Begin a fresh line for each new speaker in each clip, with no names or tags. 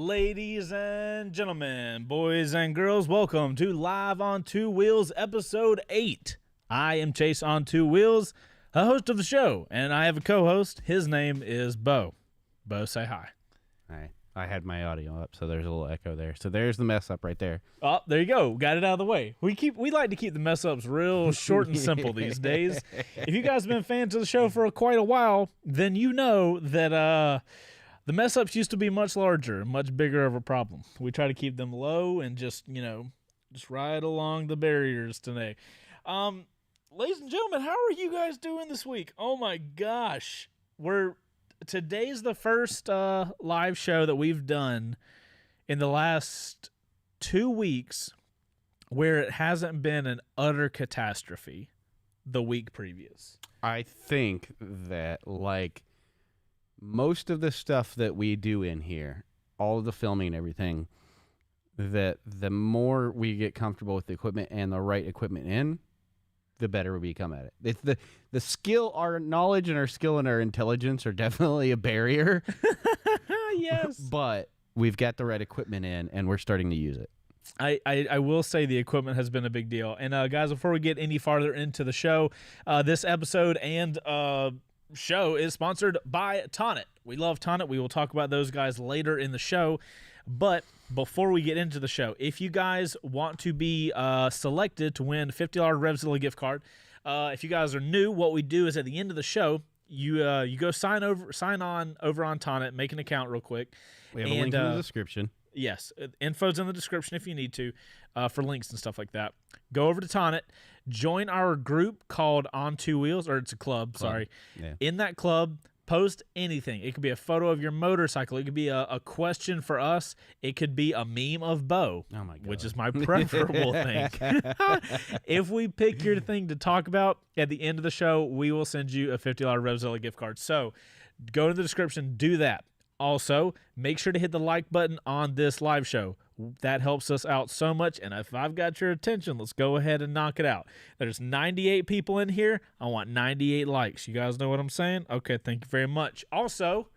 Ladies and gentlemen, boys and girls, welcome to Live on Two Wheels, episode 8. I am Chaseontwowheels, a host of the show, and I have a co-host. His name is Bo. Bo, say hi.
Hi. I had my audio up, so there's a little echo there. So there's the mess up right there.
Oh, there you go. Got it out of the way. We like to keep the mess ups real short and simple these days. If you guys have been fans of the show for quite a while, then you know that the mess ups used to be much larger, much bigger of a problem. We try to keep them low and just ride along the barriers today. Ladies and gentlemen, how are you guys doing this week? Oh my gosh. Today's the first live show that we've done in the last 2 weeks where it hasn't been an utter catastrophe the week previous.
I think that, like, most of the stuff that we do in here, all of the filming and everything, that the more we get comfortable with the equipment and the right equipment in, the better we become at it. It's the skill, our knowledge and our skill and our intelligence are definitely a barrier.
Yes.
But we've got the right equipment in, and we're starting to use it.
I will say the equipment has been a big deal. And guys, before we get any farther into the show, this episode and show is sponsored by Tonic. We love Tonic. We will talk about those guys later in the show. But before we get into the show, if you guys want to be selected to win a $50 Revzilla gift card, if you guys are new, what we do is at the end of the show, you go sign on over on Tonic, make an account real quick.
We have a link in the description.
Yes, info's in the description if you need to, for links and stuff like that. Go over to Tonic, join our group called Ontwowheels, or it's a club. Sorry.
Yeah.
In that club, post anything. It could be a photo of your motorcycle. It could be a question for us. It could be a meme of Bo,
oh my God,
which is my preferable thing. If we pick your thing to talk about at the end of the show, we will send you a $50 Revzilla gift card. So go to the description, do that. Also, make sure to hit the like button on this live show. That helps us out so much, and if I've got your attention, let's go ahead and knock it out. There's 98 people in here. I want 98 likes. You guys know what I'm saying? Okay, thank you very much. Also,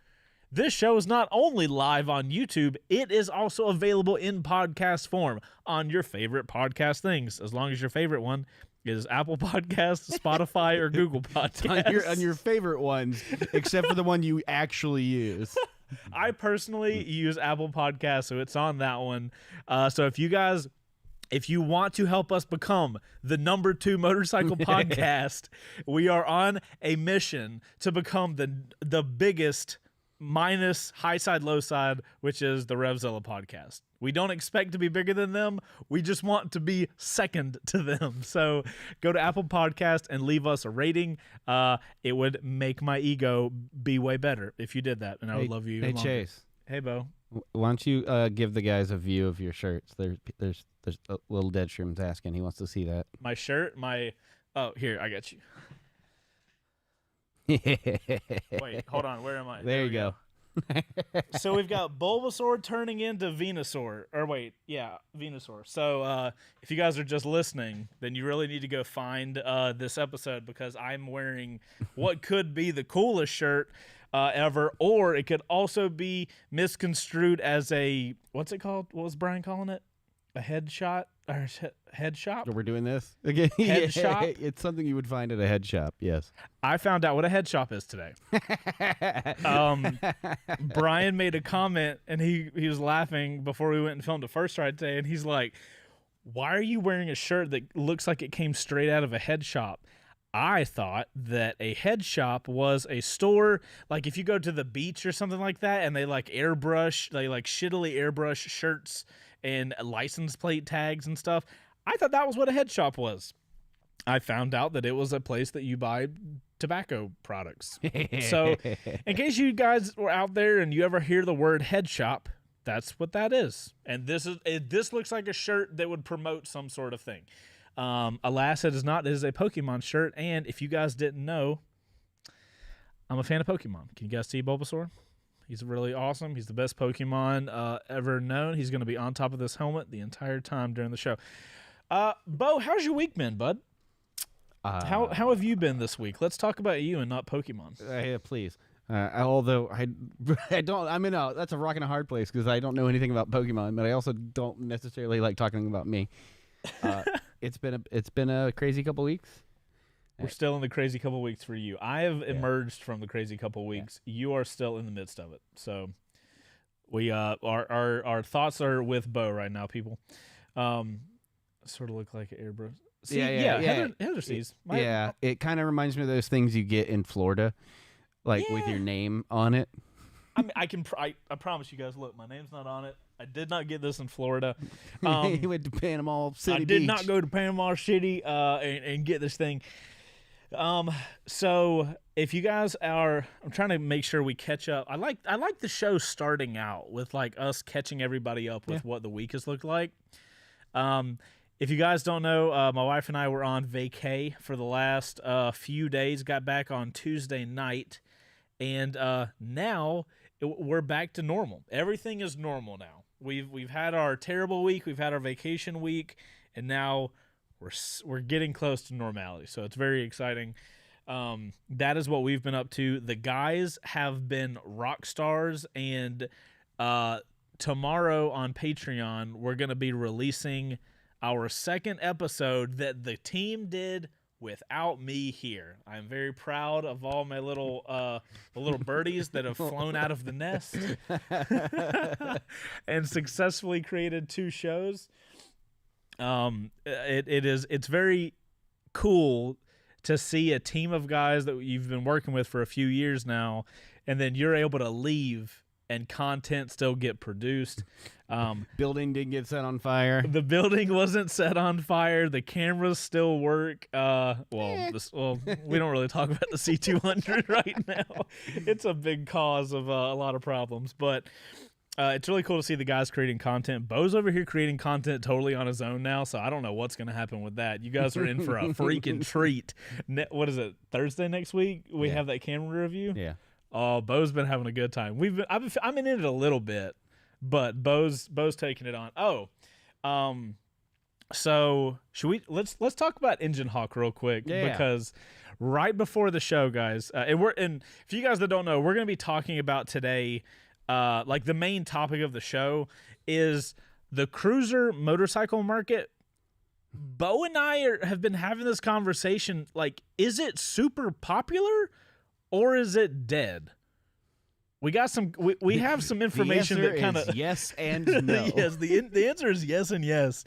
this show is not only live on YouTube, it is also available in podcast form on your favorite podcast things, as long as your favorite one is Apple Podcasts, Spotify, or Google Podcasts.
on your favorite ones, except for the one you actually use.
I personally use Apple Podcasts, so it's on that one. So if you want to help us become the #2 motorcycle podcast, we are on a mission to become the biggest minus high side, low side, which is the Revzilla podcast. We don't expect to be bigger than them. We just want to be second to them. So go to Apple Podcast and leave us a rating. It would make my ego be way better if you did that, and I would love you.
Hey,
longer.
Chase.
Hey, Bo.
Why don't you give the guys a view of your shirts? There's a little dead shroom's asking. He wants to see that.
My shirt, oh, here, I got you. Wait, hold on. Where am I?
There you go.
So we've got Bulbasaur turning into Venusaur. Venusaur. So if you guys are just listening, then you really need to go find this episode, because I'm wearing what could be the coolest shirt ever, or it could also be misconstrued as a, what's it called? What was Brian calling it? A headshot? Or head shop?
We're doing this again.
Head shop?
It's something you would find at a head shop. Yes.
I found out what a head shop is today. Brian made a comment, and he was laughing before we went and filmed the first ride today, and he's like, "Why are you wearing a shirt that looks like it came straight out of a head shop?" I thought that a head shop was a store, like if you go to the beach or something like that, and they shittily airbrush shirts and license plate tags and stuff. I thought that was what a head shop was. I found out that it was a place that you buy tobacco products. So in case you guys were out there and you ever hear the word head shop, that's what that is. And this looks like a shirt that would promote some sort of thing. Alas, it is not. It is a Pokemon shirt, and if you guys didn't know, I'm a fan of Pokemon. Can you guys see Bulbasaur? He's really awesome. He's the best Pokemon ever known. He's going to be on top of this helmet the entire time during the show. Bo, how's your week been, bud? How have you been this week? Let's talk about you and not Pokemon.
Please. Although I don't. I'm in a that's a rock and a hard place because I don't know anything about Pokemon, but I also don't necessarily like talking about me. It's been a crazy couple weeks.
We're still in the crazy couple weeks for you. I have emerged from the crazy couple weeks. Yeah. You are still in the midst of it. So we our thoughts are with Bo right now, people. Sort of look like an airbrush. See, yeah. Heather sees.
It kind of reminds me of those things you get in Florida, like with your name on it.
I mean, I promise you guys. Look, my name's not on it. I did not get this in Florida.
You went to Panama City.
I did not go to Panama City and get this thing. So if you guys I'm trying to make sure we catch up. I like the show starting out with like us catching everybody up with what the week has looked like. If you guys don't know, my wife and I were on vacay for the last few days. Got back on Tuesday night, and now we're back to normal. Everything is normal now. We've had our terrible week, we've had our vacation week, and now we're getting close to normality. So it's very exciting. That is what we've been up to. The guys have been rock stars, and tomorrow on Patreon we're going to be releasing our second episode that the team did without me here. I'm very proud of all my little birdies that have flown out of the nest and successfully created 2 shows. It's very cool to see a team of guys that you've been working with for a few years now, and then you're able to leave and content still get produced.
Building didn't get set on fire.
The building wasn't set on fire. The cameras still work. We don't really talk about the C200 right now. It's a big cause of a lot of problems, but it's really cool to see the guys creating content. Bo's over here creating content totally on his own now, so I don't know what's going to happen with that. You guys are in for a freaking treat. What is it, Thursday next week? We have that camera review?
Yeah.
Oh, Bo's been having a good time. I'm in it a little bit, but Bo's taking it on. So should we let's talk about Engine Hawk real quick because right before the show, guys, and for you guys that don't know, we're going to be talking about today. Like the main topic of the show is the cruiser motorcycle market. Bo and I have been having this conversation. Like, is it super popular? Or is it dead? We got some. We have some information that kind of
yes and no.
Yes, the answer is yes and yes.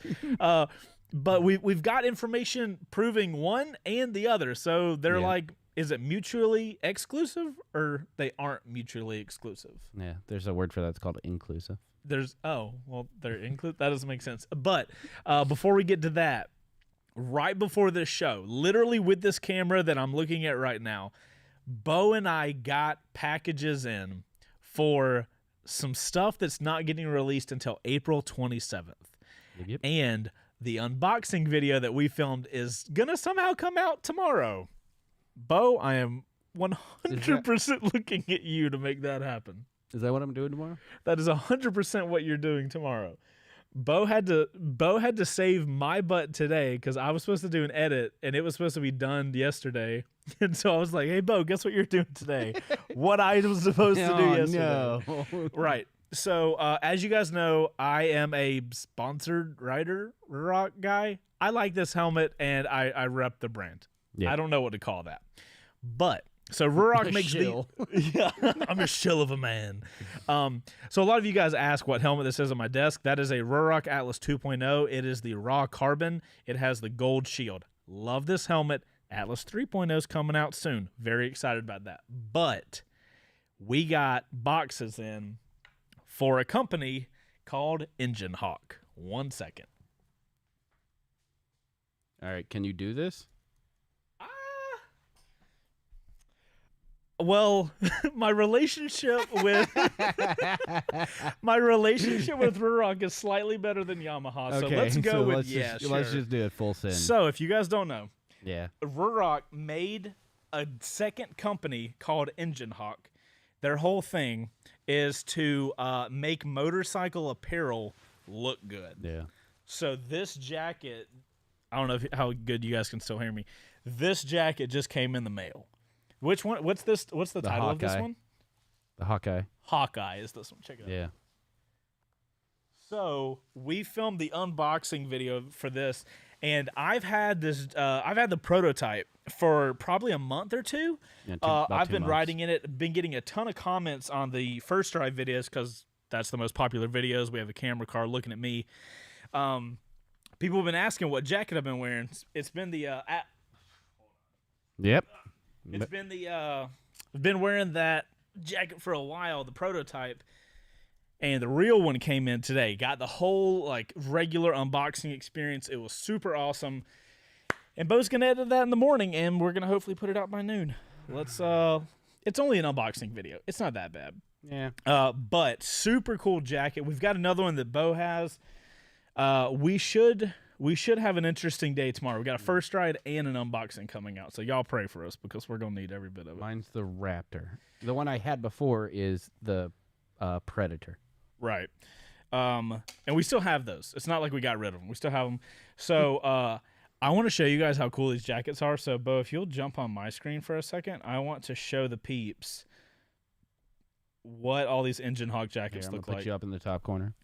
But we've got information proving one and the other. So they're like, is it mutually exclusive or they aren't mutually exclusive?
Yeah, there's a word for that. It's called inclusive.
They're inclusive. That doesn't make sense. But before we get to that, right before this show, literally with this camera that I'm looking at right now, Bo and I got packages in for some stuff that's not getting released until April 27th.
Yep.
And the unboxing video that we filmed is going to somehow come out tomorrow. Bo, I am 100% looking at you to make that happen.
Is that what I'm doing tomorrow?
That is 100% what you're doing tomorrow. Bo had to save my butt today because I was supposed to do an edit and it was supposed to be done yesterday. And so I was like, hey, Bo, guess what you're doing today? What I was supposed to do yesterday.
No.
Right. So as you guys know, I am a sponsored rider rock guy. I like this helmet and I rep the brand. Yeah. I don't know what to call that. But so Ruroc makes I'm a shill of a man. So a lot of you guys ask what helmet this is on my desk. That is a Ruroc Atlas 2.0. It is the raw carbon. It has the gold shield. Love this helmet. Atlas 3.0 is coming out soon. Very excited about that. But we got boxes in for a company called Engine Hawk. 1 second.
All right, can you do this?
Well, my relationship with Ruroc is slightly better than Yamaha. So let's go with
Let's just do it full send.
So if you guys don't know,
yeah,
Ruroc made a second company called Engine Hawk. Their whole thing is to make motorcycle apparel look good.
Yeah.
So this jacket, I don't know how good you guys can still hear me. This jacket just came in the mail. Which one? What's this? What's the title
Hawkeye.
of this one?
The Hawkeye.
Hawkeye is this one. Check it out.
Yeah.
So we filmed the unboxing video for this, and I've had this. I've had the prototype for probably a month or two.
Yeah,
I've been riding in it. Been getting a ton of comments on the first drive videos because that's the most popular videos. We have a camera car looking at me. People have been asking what jacket I've been wearing. It's been the.
Yep.
It's been the. I've been wearing that jacket for a while. The prototype. And the real one came in today. Got the whole like regular unboxing experience. It was super awesome. And Bo's gonna edit that in the morning, and we're gonna hopefully put it out by noon. Let's. It's only an unboxing video. It's not that bad.
Yeah.
But super cool jacket. We've got another one that Bo has. We should have an interesting day tomorrow. We got a first ride and an unboxing coming out. So y'all pray for us because we're gonna need every bit of it.
Mine's the Raptor. The one I had before is the Predator.
Right. And we still have those. It's not like we got rid of them. We still have them. So I want to show you guys how cool these jackets are. So, Bo, if you'll jump on my screen for a second, I want to show the peeps what all these Engine Hawk jackets
Here, I'm
look
gonna
like.
put you up in the top corner.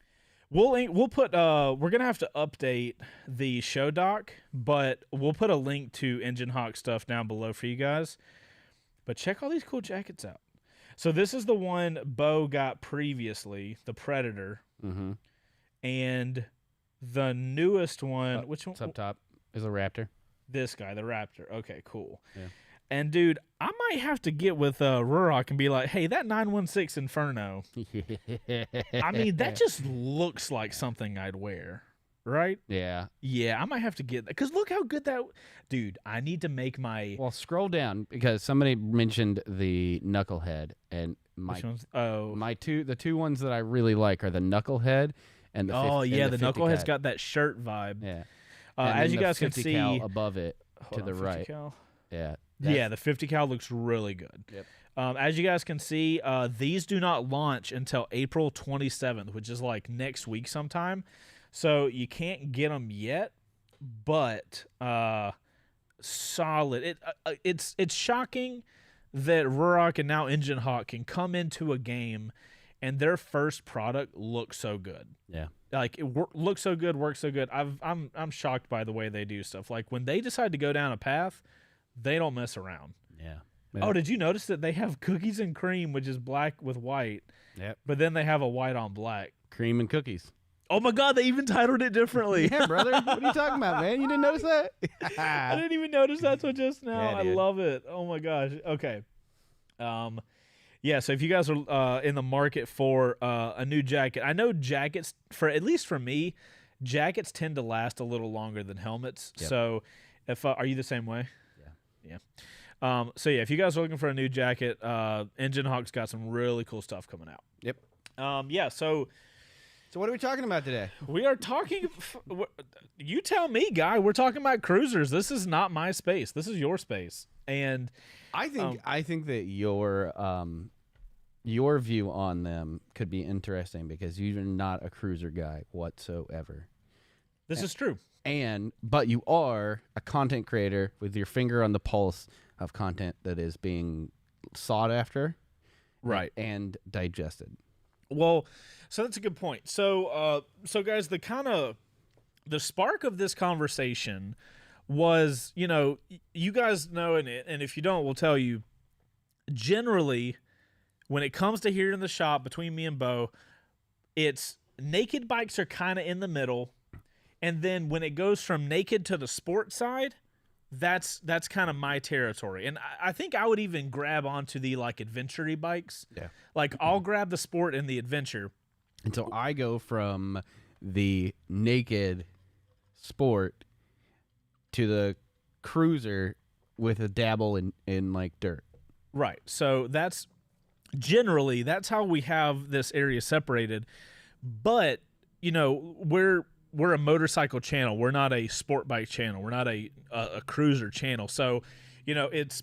We'll put we're gonna have to update the show doc, but we'll put a link to Engine Hawk stuff down below for you guys. But check all these cool jackets out. So this is the one Bo got previously, the Predator, and the newest one. Which one?
Up top is a Raptor.
This guy, the Raptor. Okay, cool.
Yeah.
And dude, I might have to get with Ruroc and be like, hey, that 916 Inferno. I mean, that just looks like something I'd wear, right?
Yeah.
Yeah, I might have to get that because look how good that. Dude, I need to make my.
Well, scroll down because somebody mentioned the Knucklehead, and
Which ones? Oh,
the two ones that I really like are the Knucklehead and the.
The
50
Knucklehead's
cal.
got that shirt vibe.
Yeah.
As you
the
guys can
50
see,
cal above it
hold
to the
on, 50
right.
cal?
Yeah.
Yeah, the 50 cal looks really good.
Yep.
As you guys can see, these do not launch until April 27th, which is like next week sometime. So you can't get them yet, but solid. It's shocking that Ruroc and now Engine Hawk can come into a game and their first product looks so good.
Yeah.
Like it looks so good, works so good. I'm shocked by the way they do stuff. Like when they decide to go down a path, they don't mess around.
Yeah.
Oh, did you notice that they have cookies and cream, which is black with white?
Yep.
But then they have a white on black.
Cream and cookies.
Oh my God, they even titled it differently.
Yeah, brother. What are you talking about, man? You didn't notice that?
I didn't even notice that till just now.
Yeah,
I
dude.
love it. Oh my gosh. Okay. Yeah, so if you guys are in the market for a new jacket, I know jackets, for at least for me, jackets tend to last a little longer than helmets.
Yep.
So if are you the same way?
Yeah.
So yeah, if you guys are looking for a new jacket, Engine Hawk's got some really cool stuff coming out.
Yep.
Yeah, so
what are we talking about today?
we are talking. You tell me, guy. We're talking about cruisers. This is not my space. This is your space. And
I think that your view on them could be interesting because you're not a cruiser guy whatsoever.
this is true.
But you are a content creator with your finger on the pulse of content that is being sought after,
Right.
and digested.
Well, so that's a good point. So guys, the spark of this conversation was, you guys know, and if you don't, we'll tell you. Generally, when it comes to here in the shop between me and Bo, it's naked bikes are kind of in the middle, and then when it goes from naked to the sport side, that's kind of my territory. And I think I would even grab onto the like adventure-y bikes.
Yeah.
Like I'll grab the sport and the adventure.
And so I go from the naked sport to the cruiser with a dabble in like dirt.
Right. So that's how we have this area separated. But, we're a motorcycle channel. We're not a sport bike channel. We're not a cruiser channel. So, it's,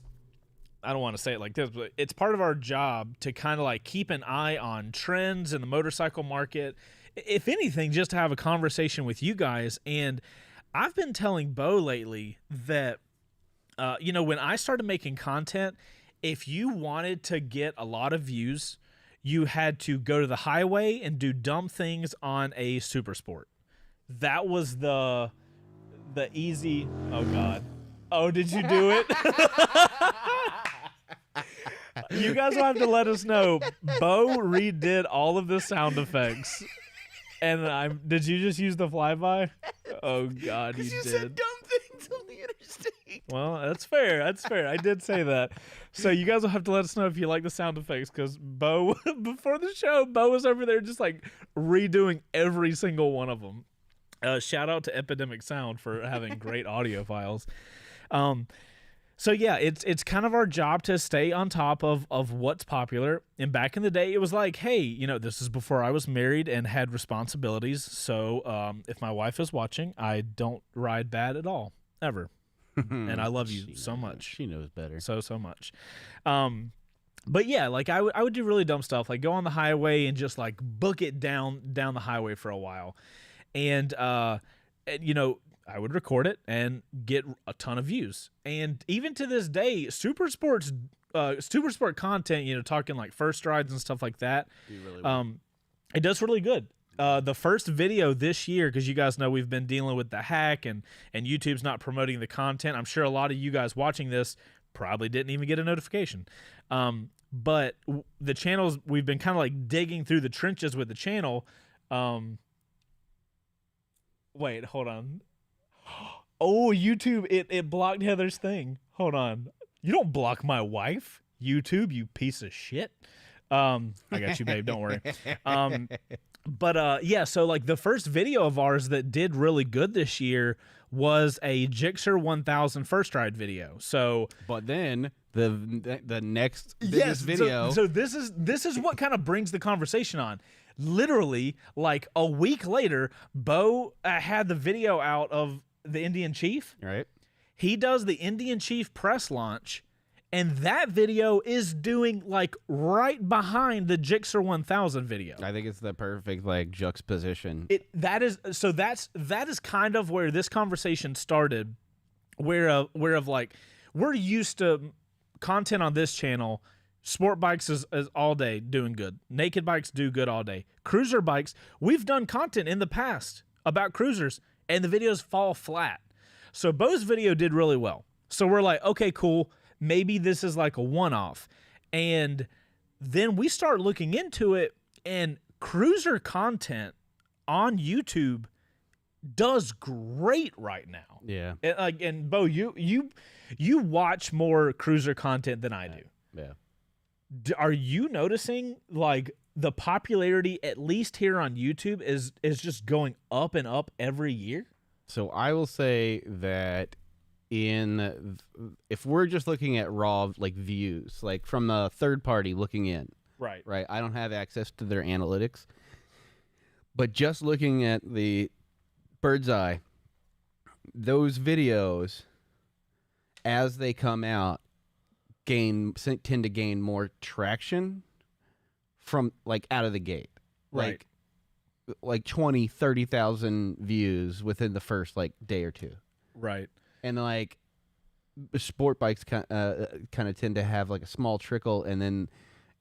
I don't want to say it like this, but it's part of our job to kind of like keep an eye on trends in the motorcycle market. If anything, just to have a conversation with you guys. And I've been telling Bo lately that, when I started making content, if you wanted to get a lot of views, you had to go to the highway and do dumb things on a super sport. That was the easy. Oh God. Oh, did you do it? You guys will have to let us know. Bo redid all of the sound effects. And did you just use the flyby? Oh God, you did.
said dumb things on the interstate.
Well, that's fair. That's fair. I did say that. So you guys will have to let us know if you like the sound effects, because Bo, before the show, Bo was over there just like redoing every single one of them. Shout out to Epidemic Sound for having great audio files. So yeah, it's kind of our job to stay on top of what's popular. And back in the day, it was like, hey, you know, this is before I was married and had responsibilities. So if my wife is watching, I don't ride bad at all, ever. And I love you so much.
She knows better.
So much. But yeah, like I would do really dumb stuff, like go on the highway and just like book it down the highway for a while. And you know, I would record it and get a ton of views. And even to this day, super sport content, you know, talking like first rides and stuff like that, it does really good. The first video this year, because you guys know we've been dealing with the hack and YouTube's not promoting the content. I'm sure a lot of you guys watching this probably didn't even get a notification. But the channels, we've been kind of like digging through the trenches with the channel. Wait, hold on. Oh, YouTube, it blocked Heather's thing. Hold on. You don't block my wife, YouTube, you piece of shit. I got you, babe. Don't worry. But yeah, so like the first video of ours that did really good this year was a Gixxer 1000 first ride video. So,
but then the next biggest video.
So this is what kind of brings the conversation on. Literally, like a week later, Bo had the video out of the Indian Chief.
Right.
He does the Indian Chief press launch, and that video is doing like right behind the Gixxer 1000 video.
I think it's the perfect like juxtaposition.
That is kind of where this conversation started, where of like we're used to content on this channel. Sport bikes is all day doing good. Naked bikes do good all day. Cruiser bikes, we've done content in the past about cruisers, and the videos fall flat. So Bo's video did really well. So we're like, okay, cool. Maybe this is like a one-off. And then we start looking into it, and cruiser content on YouTube does great right now.
Yeah.
And Bo, you watch more cruiser content than I do.
Yeah.
Are you noticing like the popularity, at least here on YouTube, is just going up and up every year?
So I will say that if we're just looking at raw like views, like from a third party looking in,
right,
I don't have access to their analytics, but just looking at the bird's eye, those videos as they come out tend to gain more traction from like out of the gate.
Right.
Like 20, 30,000 views within the first like day or two.
Right.
And like sport bikes kind of tend to have like a small trickle, and then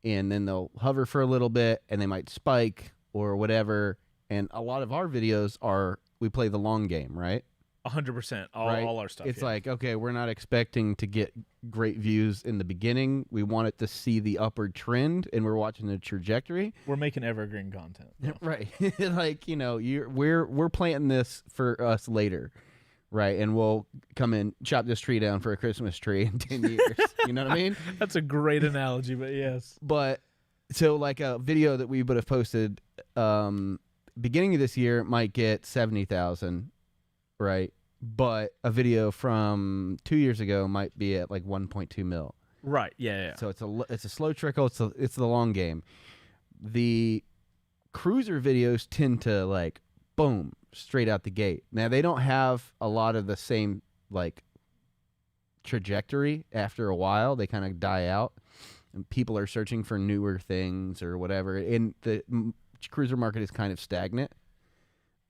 they'll hover for a little bit and they might spike or whatever. And a lot of our videos we play the long game, right?
100%.
Right?
All our stuff.
It's
yeah.
like, okay, we're not expecting to get great views in the beginning. We want it to see the upward trend, and we're watching the trajectory.
We're making evergreen content.
Right. Like, you know, we're planting this for us later. Right. And we'll come and chop this tree down for a Christmas tree in 10 years. You know what I mean?
That's a great analogy, but yes.
But so like a video that we would have posted beginning of this year might get 70,000. Right. But a video from 2 years ago might be at like 1.2 mil.
Right. Yeah.
So it's a slow trickle. It's the long game. The cruiser videos tend to like boom straight out the gate. Now they don't have a lot of the same like trajectory after a while. They kind of die out, and people are searching for newer things or whatever. And the cruiser market is kind of stagnant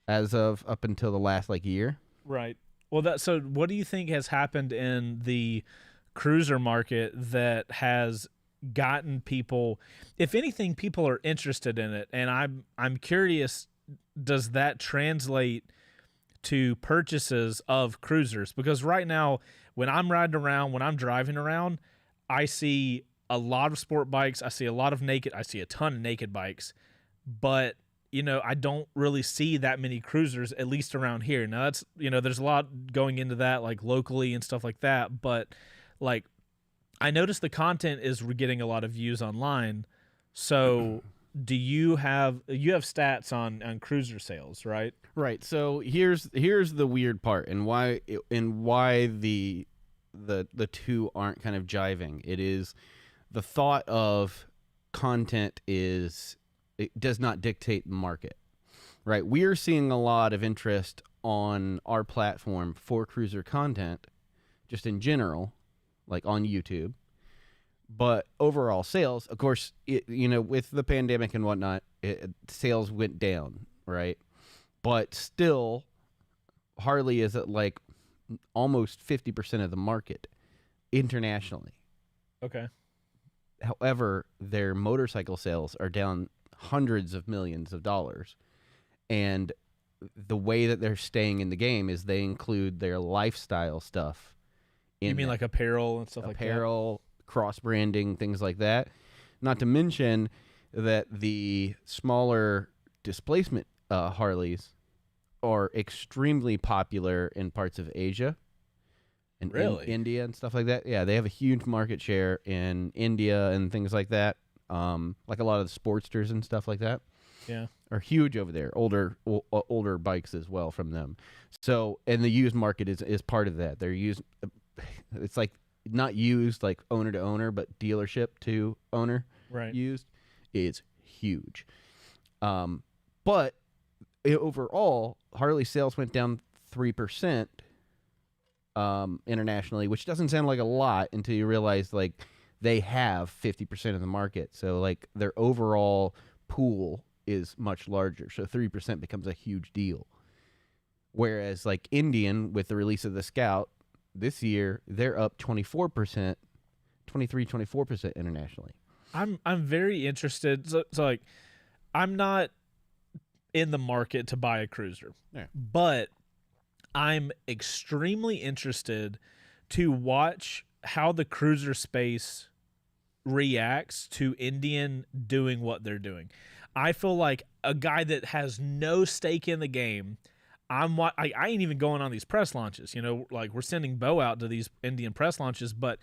as of up until the last like year.
Right. Well, so what do you think has happened in the cruiser market that has gotten people, if anything, people are interested in it, and I'm curious, does that translate to purchases of cruisers? Because right now, when I'm riding around, when I'm driving around, I see a lot of sport bikes, I see a lot of naked, I see a ton of naked bikes, but I don't really see that many cruisers, at least around here. Now that's, there's a lot going into that, like locally and stuff like that, but like I noticed the content is getting a lot of views online. So do you have stats on cruiser sales, right?
Right. So here's the weird part, and why the two aren't kind of jiving. It is the thought of content it does not dictate the market. Right. We are seeing a lot of interest on our platform for cruiser content, just in general, like on YouTube. But overall sales, of course, with the pandemic and whatnot, sales went down, right? But still, Harley is at like almost 50% of the market internationally.
Okay.
However, their motorcycle sales are down hundreds of millions of dollars. And the way that they're staying in the game is they include their lifestyle stuff.
You mean like apparel and stuff like that?
Apparel, cross-branding, things like that. Not to mention that the smaller displacement Harleys are extremely popular in parts of Asia and
really?
India and stuff like that. Yeah, they have a huge market share in India and things like that. Like a lot of the Sportsters and stuff like that.
Yeah,
are huge over there. Older bikes as well from them. So, and the used market is part of that. They're used. It's like not used like owner to owner, but dealership to owner.
right?
Used is huge. But overall, Harley sales went down 3% internationally, which doesn't sound like a lot until you realize like they have 50% of the market. So like their overall pool is much larger. So 3% becomes a huge deal. Whereas like Indian, with the release of the Scout this year, they're up 24%, 24% internationally.
I'm very interested. So like, I'm not in the market to buy a cruiser, but I'm extremely interested to watch how the cruiser space reacts to Indian doing what they're doing. I feel like a guy that has no stake in the game. I ain't even going on these press launches. Like we're sending Bo out to these Indian press launches, but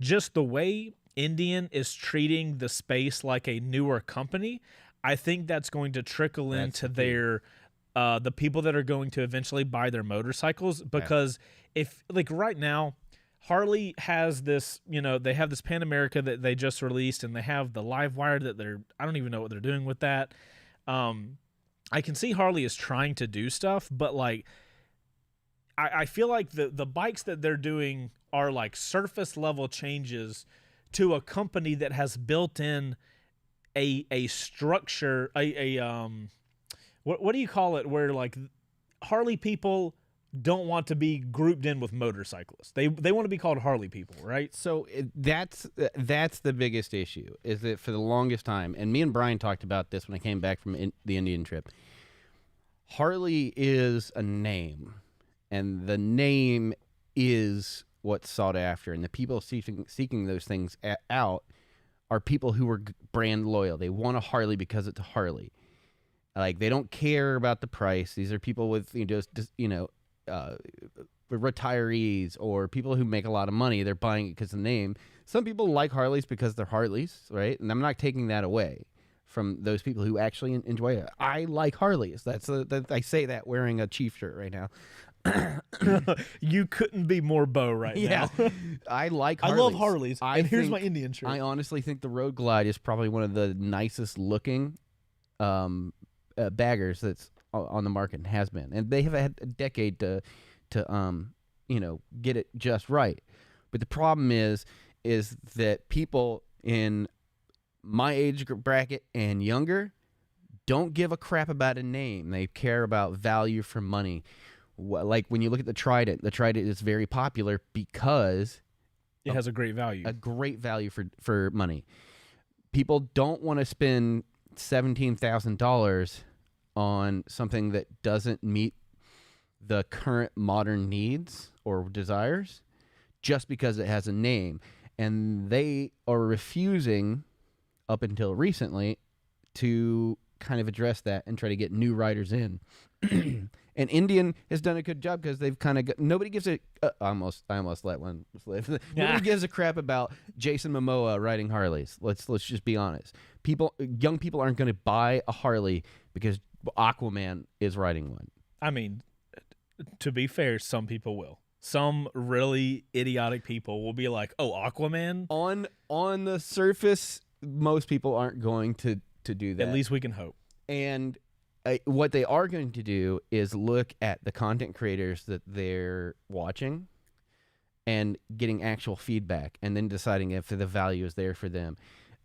just the way Indian is treating the space like a newer company, I think that's going to trickle into their the people that are going to eventually buy their motorcycles. Because if like right now, Harley has this, they have this Pan America that they just released, and they have the live wire that I don't even know what they're doing with that. I can see Harley is trying to do stuff, but like, I feel like the bikes that they're doing are like surface level changes to a company that has built in a structure, what do you call it, where like Harley people don't want to be grouped in with motorcyclists. They want to be called Harley people, right?
So that's the biggest issue, is that for the longest time, and me and Brian talked about this when I came back from the Indian trip, Harley is a name, and the name is what's sought after, and the people seeking those things out are people who are brand loyal. They want a Harley because it's a Harley. Like, they don't care about the price. These are people with retirees or people who make a lot of money. They're buying it because of the name. Some people like Harleys because they're Harleys, right? And I'm not taking that away from those people who actually enjoy it. I like Harleys. I say that wearing a Chief shirt right now.
You couldn't be more Bo right now.
I like Harleys.
I love Harleys. And here's my Indian shirt.
I honestly think the Road Glide is probably one of the nicest looking baggers that's on the market, and has been. And they have had a decade to get it just right. But the problem is that people in my age bracket and younger don't give a crap about a name. They care about value for money. Like when you look at the Trident is very popular because
It has a great value.
A great value for money. People don't want to spend $17,000 on something that doesn't meet the current modern needs or desires just because it has a name. And they are refusing, up until recently, to kind of address that and try to get new riders in. And Indian has done a good job because they've kind of nobody gives a I almost let one slip. Nobody gives a crap about Jason Momoa riding Harleys. Let's just be honest. Young people aren't going to buy a Harley because Aquaman is riding one.
I mean, to be fair, some people will. Some really idiotic people will be like, "Oh, Aquaman."
On the surface, most people aren't going to do that.
At least we can hope.
And what they are going to do is look at the content creators that they're watching and getting actual feedback and then deciding if the value is there for them.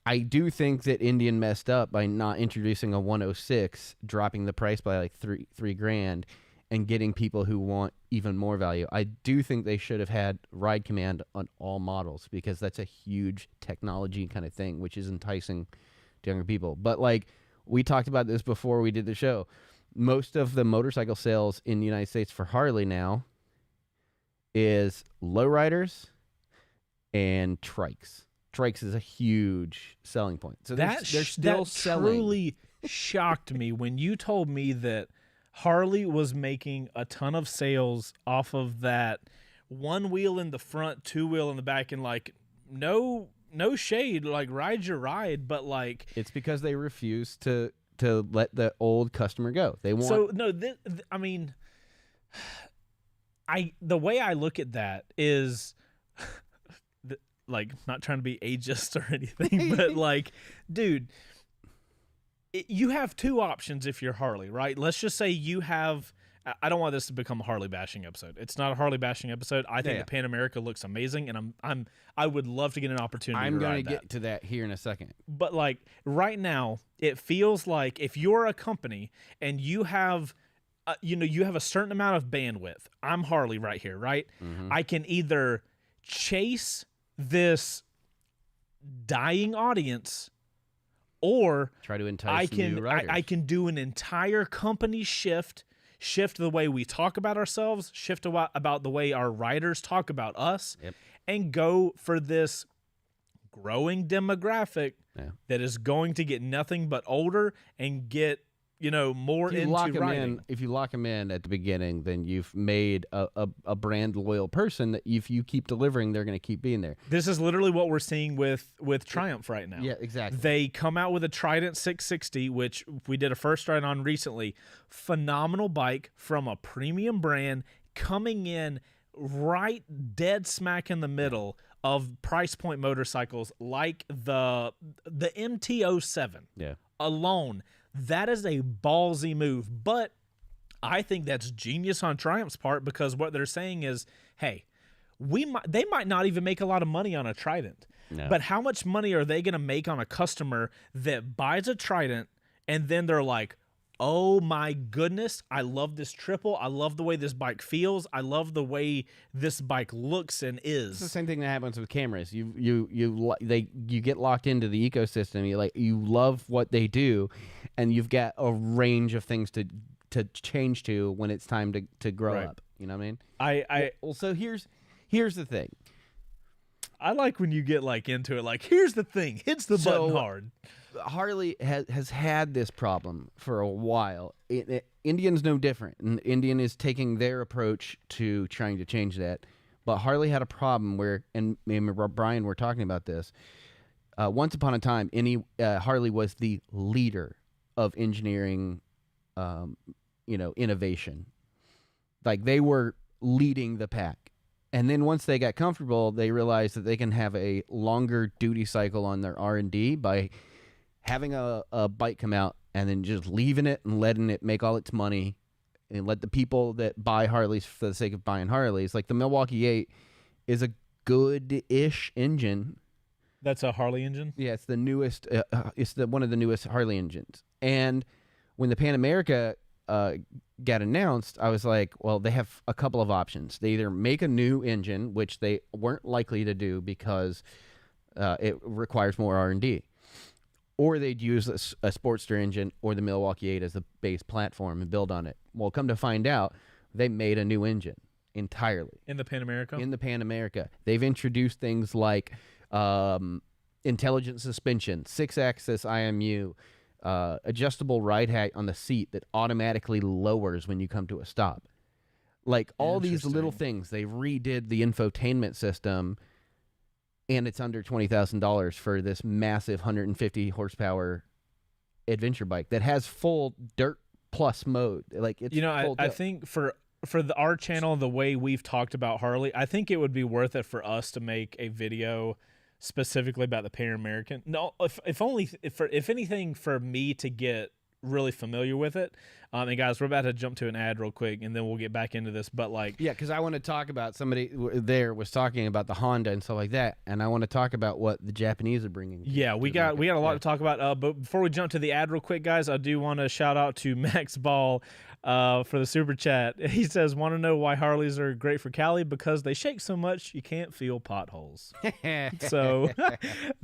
I do think that Indian messed up by not introducing a 106, dropping the price by like three grand, and getting people who want even more value. I do think they should have had ride command on all models because that's a huge technology kind of thing, which is enticing to younger people. But like, we talked about this before we did the show. Most of the motorcycle sales in the United States for Harley now is lowriders and trikes. Trikes is a huge selling point. So they're still selling.
That truly shocked me when you told me that Harley was making a ton of sales off of that one wheel in the front, two wheel in the back, and like no shade, like ride your ride, but like
it's because they refuse to let the old customer go. They want
I mean, the way I look at that is like, not trying to be ageist or anything, but like, dude, you have two options if you're Harley, right? Let's just say you have. I don't want this to become a Harley bashing episode. It's not a Harley bashing episode. I think the Pan America looks amazing, and I would love to get an opportunity.
I'm
going to
get to that here in a second.
But like right now, it feels like if you're a company and you have, you have a certain amount of bandwidth. I'm Harley right here, right?
Mm-hmm.
I can either chase this dying audience, or
try to entice new riders.
I can do an entire company shift the way we talk about ourselves, shift about the way our riders talk about us, and go for this growing demographic that is going to get nothing but older and get more into riding.
If you lock them in at the beginning, then you've made a brand loyal person that if you keep delivering, they're going to keep being there.
This is literally what we're seeing with Triumph right now.
Yeah, exactly.
They come out with a Trident 660, which we did a first ride on recently. Phenomenal bike from a premium brand coming in right dead smack in the middle of price point motorcycles like the MT-07 alone. That is a ballsy move, but I think that's genius on Triumph's part because what they're saying is, hey, they might not even make a lot of money on a Trident, but how much money are they going to make on a customer that buys a Trident and then they're like, oh my goodness, I love this triple. I love the way this bike feels. I love the way this bike looks and is.
It's the same thing that happens with cameras. You get locked into the ecosystem. You love what they do, and you've got a range of things to change to when it's time to grow up. You know what I mean? So here's the thing.
I like when you get like into it. Like, here's the thing. Hits the button hard.
Harley has had this problem for a while. Indian's no different. And Indian is taking their approach to trying to change that. But Harley had a problem where, and me and Brian were talking about this. Once upon a time, Harley was the leader of engineering, innovation. Like, they were leading the pack. And then once they got comfortable, they realized that they can have a longer duty cycle on their R&D by having a bike come out and then just leaving it and letting it make all its money and let the people that buy Harleys for the sake of buying Harleys. Like the Milwaukee 8 is a good-ish engine.
That's a Harley engine?
Yeah, it's the newest. It's one of the newest Harley engines. And when the Pan America got announced, I was like, well, they have a couple of options. They either make a new engine, which they weren't likely to do because it requires more R&D, or they'd use a Sportster engine or the Milwaukee 8 as the base platform and build on it. Well, come to find out, they made a new engine entirely.
In the Pan America?
In the Pan America. They've introduced things like intelligent suspension, 6-axis IMU, adjustable ride height on the seat that automatically lowers when you come to a stop. Like all these little things. They redid the infotainment system, and it's under $20,000 for this massive 150 horsepower adventure bike that has full dirt plus mode. Like it's
I think for our channel, the way we've talked about Harley, I think it would be worth it for us to make a video specifically about the Pan American. No, if anything, for me to get really familiar with it. And guys, we're about to jump to an ad real quick, and then we'll get back into this. But
yeah, because I want to talk about somebody there was talking about the Honda and stuff like that, and I want to talk about what the Japanese are bringing.
Yeah, we got a lot to talk about. But before we jump to the ad real quick, guys, I do want to shout out to Max Ball for the super chat. He says, "Want to know why Harleys are great for Cali? Because they shake so much you can't feel potholes." So,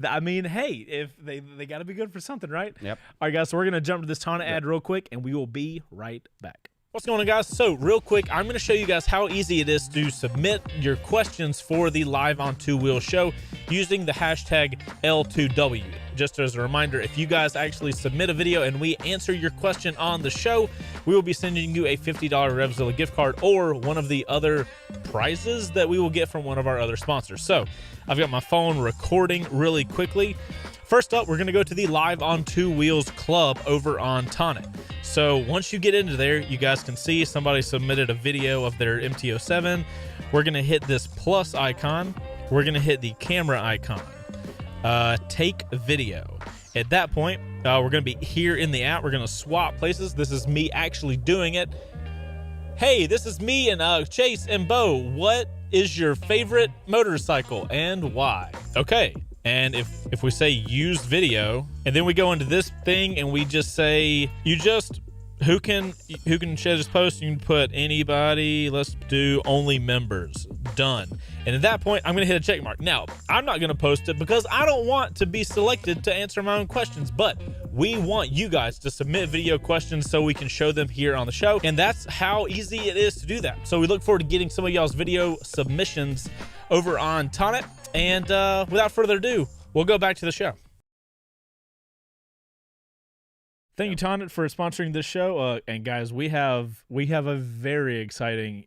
I mean, hey, if they got to be good for something, right?
Yep.
All right, guys. So we're gonna jump to this Tonic ad real quick, and we will be right back. What's going on, guys? So real quick, I'm going to show you guys how easy it is to submit your questions for the Live on Two Wheels show using the hashtag L2W. Just as a reminder, if you guys actually submit a video and we answer your question on the show, we will be sending you a $50 Revzilla gift card or one of the other prizes that we will get from one of our other sponsors. So I've got my phone recording really quickly. First up, we're going to go to the Live on Two Wheels Club over on Tonic. So once you get into there, you guys can see somebody submitted a video of their MT-07. We're going to hit this plus icon. We're going to hit the camera icon. Take video. At that point, we're going to be here in the app. We're going to swap places. This is me actually doing it. Hey, this is me and Chase and Bo. What is your favorite motorcycle and why? Okay. And if we say use video, and then we go into this thing and we just say, who can share this post? You can put anybody. Let's do only members. Done. And at that point, I'm going to hit a check mark. Now, I'm not going to post it because I don't want to be selected to answer my own questions, but we want you guys to submit video questions so we can show them here on the show. And that's how easy it is to do that. So we look forward to getting some of y'all's video submissions over on Tonic. And without further ado, we'll go back to the show. Thank you, Tonic, for sponsoring this show. And guys, we have a very exciting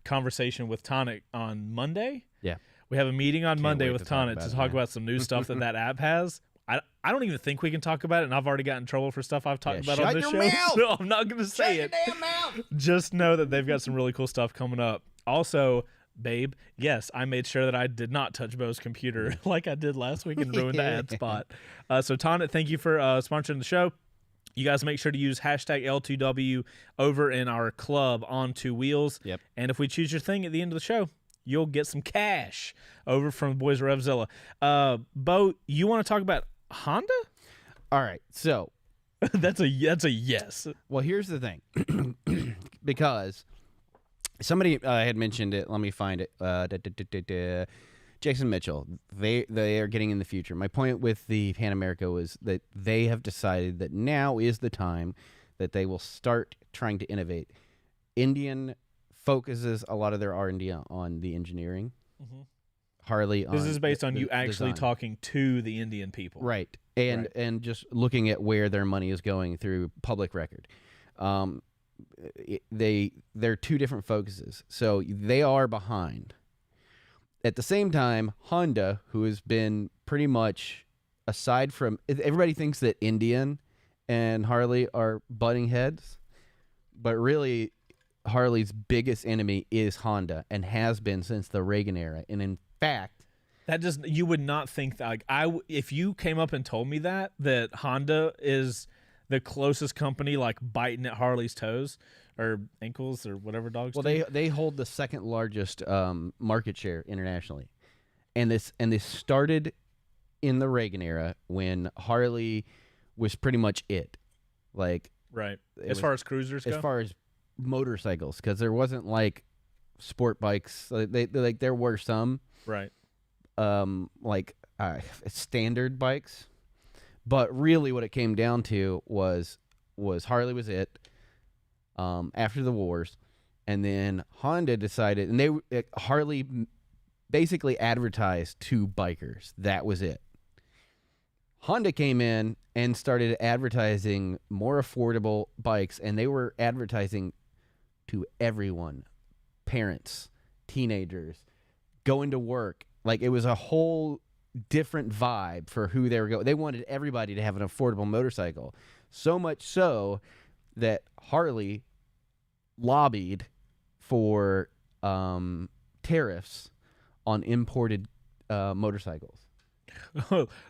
conversation with Tonic on Monday.
Yeah,
we have a meeting on Monday with Tonic to talk about some new stuff that app has. I don't even think we can talk about it, and I've already gotten in trouble for stuff I've talked about on this show. So I'm not going to say it.
Shut your damn mouth.
Just know that they've got some really cool stuff coming up. Also, babe, yes, I made sure that I did not touch Bo's computer like I did last week and ruined the ad spot. So Tonic, thank you for sponsoring the show. You guys make sure to use hashtag L2W over in our club on Two Wheels.
Yep.
And if we choose your thing at the end of the show, you'll get some cash over from the boys at Revzilla. Bo, you want to talk about Honda?
All right. So
that's a yes.
Well, here's the thing. Because somebody had mentioned it. Let me find it. Jason Mitchell. They are getting in the future. My point with the Pan America was that they have decided that now is the time that they will start trying to innovate. Indian focuses a lot of their R&D on the engineering. Mm-hmm. Harley.
This is based on you actually talking to the Indian people,
right? And just looking at where their money is going through public record. They're two different focuses, so they are behind. At the same time, Honda, who has been pretty much, aside from, everybody thinks that Indian and Harley are butting heads, but really Harley's biggest enemy is Honda and has been since the Reagan era. And in fact,
you would not think that, like, if you came up and told me that Honda is the closest company like biting at Harley's toes or ankles or whatever dogs do.
They hold the second largest market share internationally, and this started in the Reagan era when Harley was pretty much it. Like
Right.
It
As
was-
far as cruisers
as
go?
far as motorcycles, because there wasn't like sport bikes. Like there were some
Right.
like standard bikes, but really what it came down to was Harley was it after the wars, and then Honda decided, and Harley basically advertised to bikers. That was it. Honda came in and started advertising more affordable bikes, and they were advertising to everyone, parents, teenagers, going to work. Like, it was a whole different vibe for who they were going. They wanted everybody to have an affordable motorcycle. So much so that Harley lobbied for tariffs on imported motorcycles.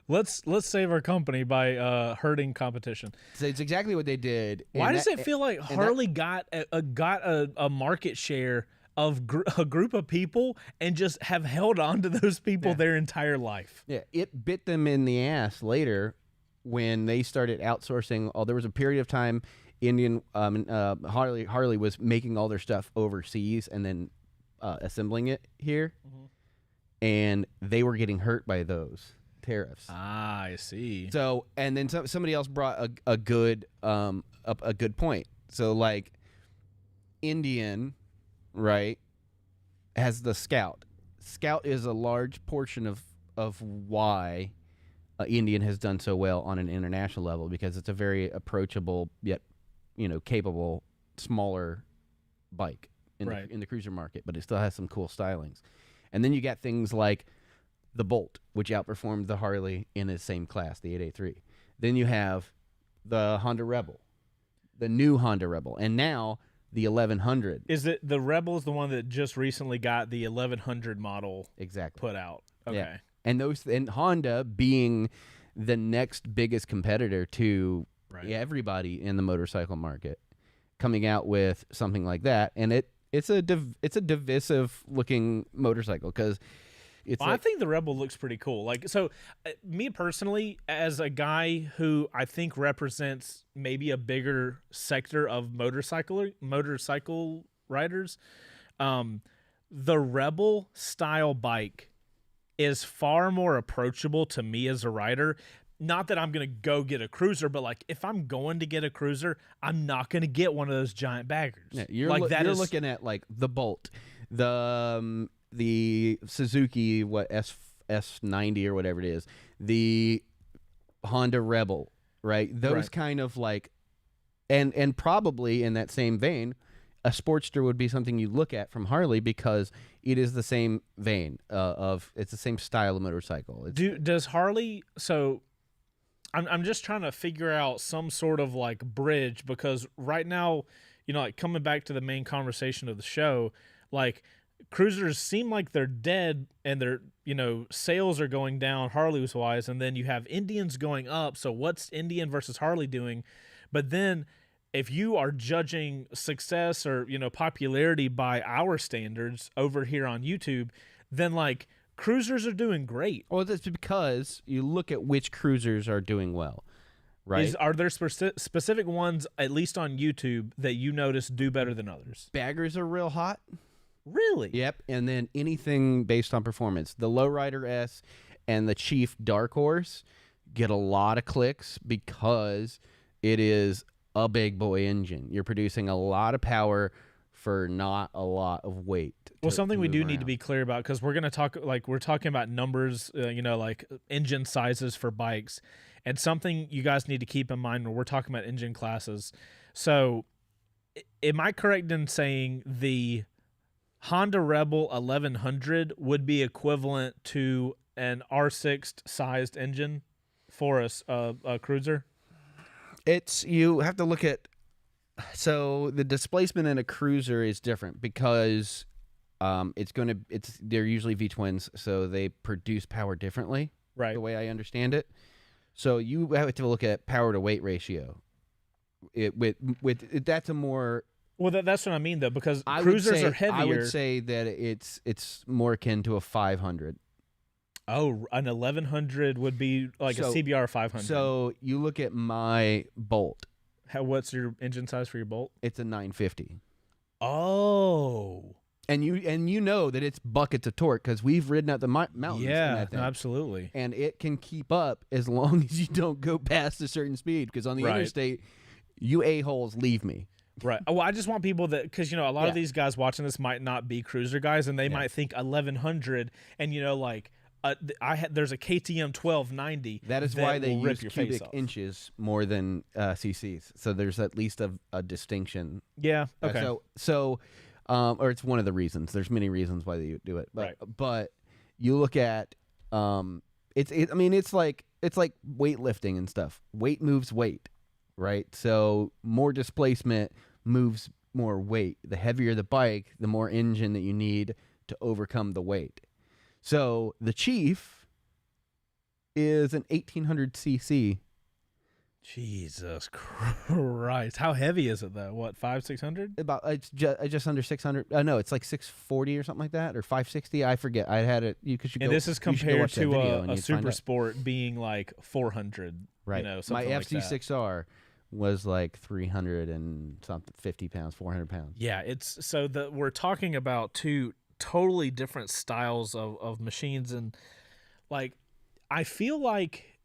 let's save our company by hurting competition.
So it's exactly what they did.
Why
And
does it feel like Harley got a market share of a group of people and just have held on to those people their entire life?
Yeah, it bit them in the ass later when they started outsourcing. There was a period of time Harley was making all their stuff overseas and then assembling it here, and they were getting hurt by those tariffs.
Ah, I see.
So, and then somebody else brought a good point. So, like, Indian, right, has the Scout. Scout is a large portion of why Indian has done so well on an international level, because it's a very approachable yet, capable, smaller bike in the cruiser market, but it still has some cool stylings. And then you got things like the Bolt, which outperformed the Harley in the same class, the 883. Then you have the Honda Rebel, the new Honda Rebel, and now the 1100.
Is it the Rebel is the one that just recently got the 1100 model
Exactly
put out? Okay.
Yeah. And Honda being the next biggest competitor to everybody in the motorcycle market, coming out with something like that, and it's a divisive looking motorcycle, because
I think the Rebel looks pretty cool. Like, so me personally, as a guy who I think represents maybe a bigger sector of motorcycle riders, the Rebel style bike is far more approachable to me as a rider. Not that I'm going to go get a cruiser, but like, if I'm going to get a cruiser, I'm not going to get one of those giant baggers.
Yeah, you're looking at like the Bolt, the Suzuki S90 or whatever it is, the Honda Rebel, right? Those kind of like, and probably in that same vein, a Sportster would be something you look at from Harley, because it is the same vein it's the same style of motorcycle.
Does Harley? So I'm just trying to figure out some sort of like bridge, because right now, like, coming back to the main conversation of the show, like, cruisers seem like they're dead and their sales are going down Harley's wise, and then you have Indians going up. So what's Indian versus Harley doing? But then if you are judging success or popularity by our standards over here on YouTube, then like, cruisers are doing great.
Well, that's because you look at which cruisers are doing well, right?
Are there specific ones, at least on YouTube, that you notice do better than others?
Baggers are real hot.
Really?
Yep. And then anything based on performance. The Lowrider S and the Chief Dark Horse get a lot of clicks because it is a big boy engine. You're producing a lot of power for not a lot of weight.
Well, something we do need to be clear about, because we're going to talk, like, we're talking about numbers, like engine sizes for bikes, and something you guys need to keep in mind when we're talking about engine classes. So am I correct in saying the Honda Rebel 1100 would be equivalent to an R6 sized engine for a cruiser?
You have to look at, so the displacement in a cruiser is different, because they're usually V-twins, so they produce power differently,
right?
The way I understand it. So you have to look at power to weight ratio. That's a more,
well, that's what I mean, though, because cruisers are heavier.
I would say that it's more akin to a 500.
Oh, an 1100 would be like a CBR 500.
So you look at my Bolt,
What's your engine size for your Bolt?
It's a 950.
Oh.
And you know that it's buckets of torque because we've ridden up the mountains in
Yeah,
that thing.
no, absolutely.
And it can keep up as long as you don't go past a certain speed, because on the interstate, you a-holes leave me.
Right. Oh, well, I just want people that, because, a lot of these guys watching this might not be cruiser guys, and they might think 1100, and, there's a KTM 1290.
That is why they use cubic inches more than cc's. So there's at least a distinction.
Yeah. Okay.
Or it's one of the reasons. There's many reasons why they do it. But you look at it's like weightlifting and stuff. Weight moves weight, right? So more displacement moves more weight. The heavier the bike, the more engine that you need to overcome the weight. So the Chief is an 1800 cc.
Jesus Christ! How heavy is it though? What, 500-600?
It's just under 600. No, it's like 640 or something like that, or 560. I forget. I had it because
and this is compared to a Super Sport being like 400.
Right. My FC6R was like 300 and something, 50 pounds, 400 pounds.
Yeah, we're talking about two totally different styles of machines, and like I feel like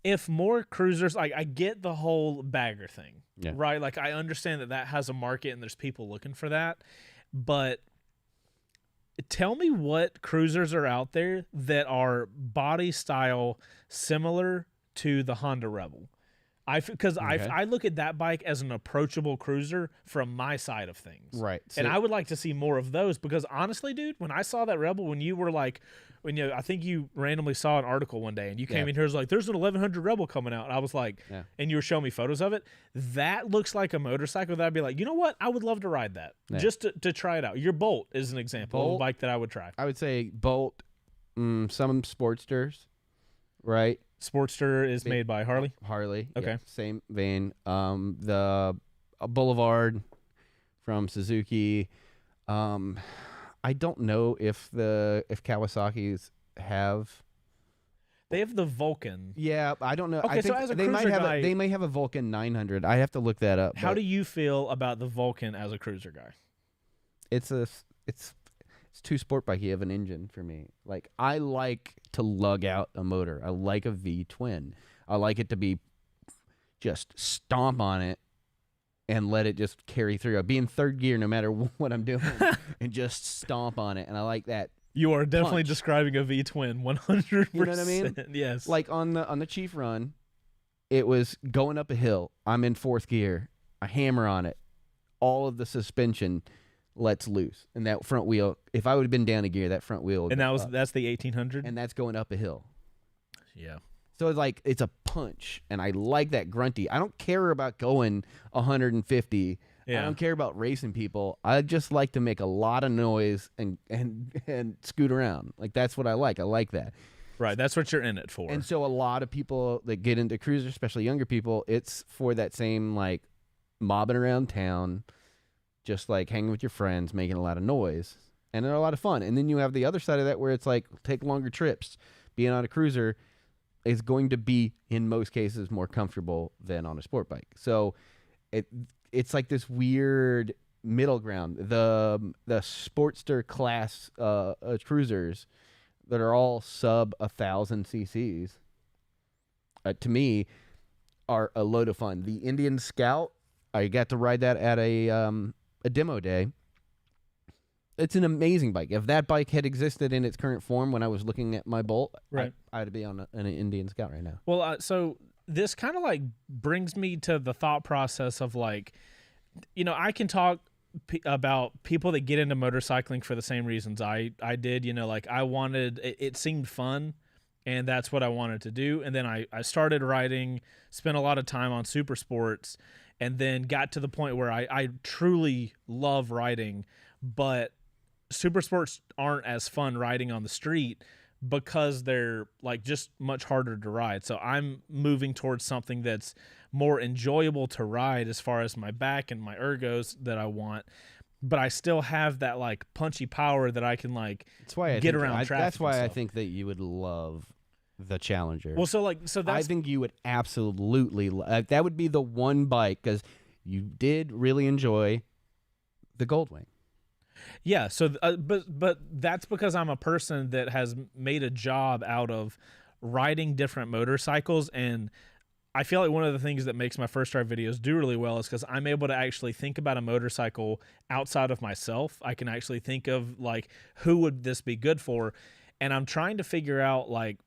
if more cruisers, like, I get the whole bagger thing, right? Like, I understand that has a market and there's people looking for that, but tell me what cruisers are out there that are body style similar to the Honda Rebel. I look at that bike as an approachable cruiser from my side of things.
Right.
And I would like to see more of those, because honestly, dude, when I saw that Rebel, I think you randomly saw an article one day and you came in here, was like, there's an 1100 Rebel coming out. And I was like, and you were showing me photos of it. That looks like a motorcycle that I'd be like, you know what? I would love to ride that just to try it out. Your Bolt is an example of a bike that I would try.
I would say Bolt, some Sportsters, right?
Sportster is made by Harley?
Harley.
Okay.
Yeah, same vein. The Boulevard from Suzuki. I don't know if Kawasaki's have.
They have the Vulcan.
Yeah, I don't know.
Okay,
I think
so as a
they
cruiser guy,
they may have a Vulcan 900. I have to look that up.
How do you feel about the Vulcan as a cruiser guy?
It's too sport bikey of an engine for me. Like, I like to lug out a motor. I like a V-twin. I like it to be just stomp on it and let it just carry through. I'll be in third gear no matter what I'm doing and just stomp on it. And I like that.
You are definitely describing a V-twin, 100%.
You know what I mean?
Yes.
Like on the Chief run, it was going up a hill. I'm in fourth gear. I hammer on it. All of the suspension lets loose, and that front wheel, if I would have been down a gear, that front wheel would
that's the 1800,
and that's going up a hill.
Yeah.
So it's like, it's a punch, and I like that grunty. I don't care about going 150. I don't care about racing people. I just like to make a lot of noise and scoot around. Like, that's what I like. I like that.
Right, that's what you're in it for.
And so a lot of people that get into cruisers, especially younger people, it's for that same, like, mobbing around town, just like hanging with your friends, making a lot of noise, and they're a lot of fun. And then you have the other side of that where it's like, take longer trips. Being on a cruiser is going to be, in most cases, more comfortable than on a sport bike. So it's like this weird middle ground. The Sportster class cruisers that are all sub 1,000 cc's, to me, are a load of fun. The Indian Scout, I got to ride that at a demo day. It's an amazing bike. If that bike had existed in its current form when I was looking at my Bolt,
right,
I'd be on an Indian Scout right now.
Well, so this kind of like brings me to the thought process of, like, I can talk about people that get into motorcycling for the same reasons I did. Like, I wanted, it seemed fun, and that's what I wanted to do. And then I started riding, spent a lot of time on super sports, and then got to the point where I truly love riding, but super sports aren't as fun riding on the street because they're, like, just much harder to ride. So I'm moving towards something that's more enjoyable to ride as far as my back and my ergos that I want, but I still have that, like, punchy power that I can, like, get around traffic.
That's why I think that you would love the Challenger.
Well, so
I
that's
think you would absolutely that would be the one bike, because you did really enjoy the Goldwing.
yeah. So, but that's because I'm a person that has made a job out of riding different motorcycles, and I feel like one of the things that makes my first ride videos do really well is because I'm able to actually think about a motorcycle outside of myself. I can actually think of like, who would this be good for, and I'm trying to figure out like,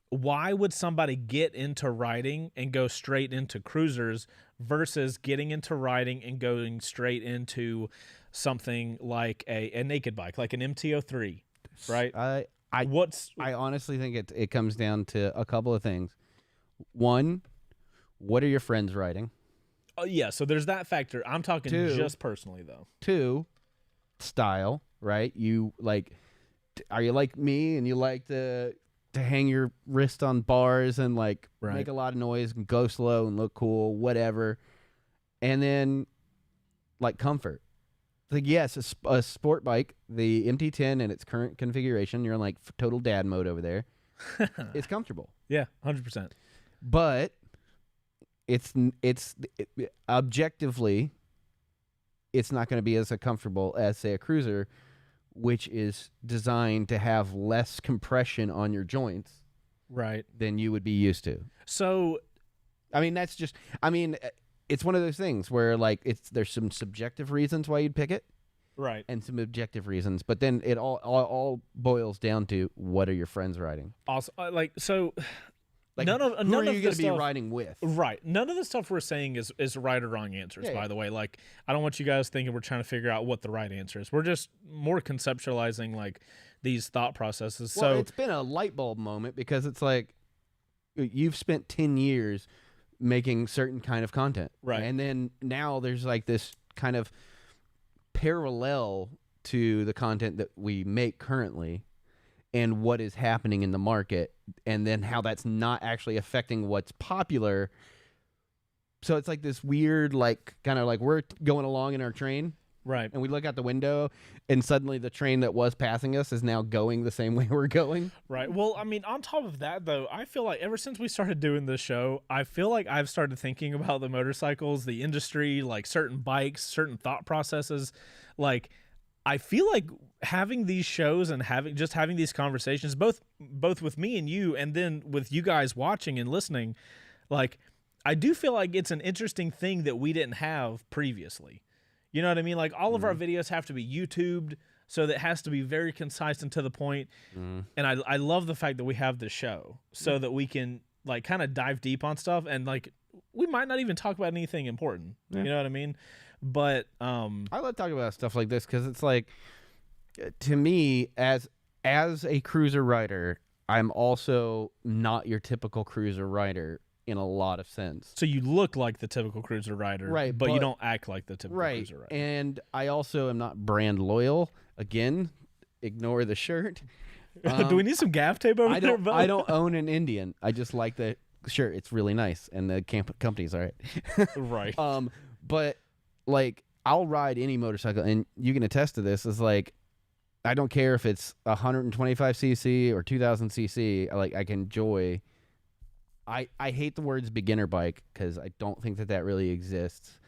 why would somebody get into riding and go straight into cruisers versus getting into riding and going straight into something like a naked bike, like an MT-03, right?
I honestly think it comes down to a couple of things. One, what are your friends riding?
Yeah, so there's that factor. I'm talking
Two,
just personally though.
Two, style, right? You like, are you like me and you like to hang your wrist on bars and like
Right.
make a lot of noise and go slow and look cool, whatever. And then like comfort. Like, yes, a sport bike, the MT-10 in its current configuration, you're in like total dad mode over there. It's comfortable.
Yeah, 100%.
But it's objectively, it's not going to be as comfortable as, say, a cruiser, which is designed to have less compression on your joints,
right,
than you would be used to.
So,
I mean, it's one of those things where like there's some subjective reasons why you'd pick it,
right,
and some objective reasons, but then it all boils down to, what are your friends riding?
Also, like so.
Like,
none of
who are you
going to
be riding with?
Right. None of the stuff we're saying is right or wrong answers,
Yeah,
by
yeah.
the way. Like, I don't want you guys thinking we're trying to figure out what the right answer is. We're just more conceptualizing, like, these thought processes.
Well,
So
it's been a light bulb moment, because it's like you've spent 10 years making certain kind of content.
Right.
And then now there's like this kind of parallel to the content that we make currently and what is happening in the market, and then how that's not actually affecting what's popular. So it's like this weird, like, kind of like we're going along in our train,
right.
and we look out the window, and suddenly the train that was passing us is now going the same way we're going.
Right. Well, I mean, on top of that, though, I feel like ever since we started doing this show, I feel like I've started thinking about the motorcycles, the industry, like certain bikes, certain thought processes. Like, I feel like having these shows and having these conversations, both with me and you, and then with you guys watching and listening, like, I do feel like it's an interesting thing that we didn't have previously. You know what I mean? Like, all of our videos have to be YouTubed, so that has to be very concise and to the point. And I love the fact that we have this show so that we can, like, kind of dive deep on stuff, and, like, we might not even talk about anything important.
Yeah.
You know what I mean? But
I love talking about stuff like this, because it's like, to me, as a cruiser rider, I'm also not your typical cruiser rider in a lot of sense.
so you look like the typical cruiser rider,
Right,
but you
but-
don't act like the typical
Right.
cruiser rider.
And I also am not brand loyal. Again, ignore the shirt.
Do we need some gaff tape over there?
I don't own an Indian. I just like the shirt. It's really nice, and the company's all right.
Right.
But like, I'll ride any motorcycle, and you can attest to this. Is like, I don't care if it's 125cc or 2000cc. Like, I can enjoy. I hate the words beginner bike, because I don't think that really exists.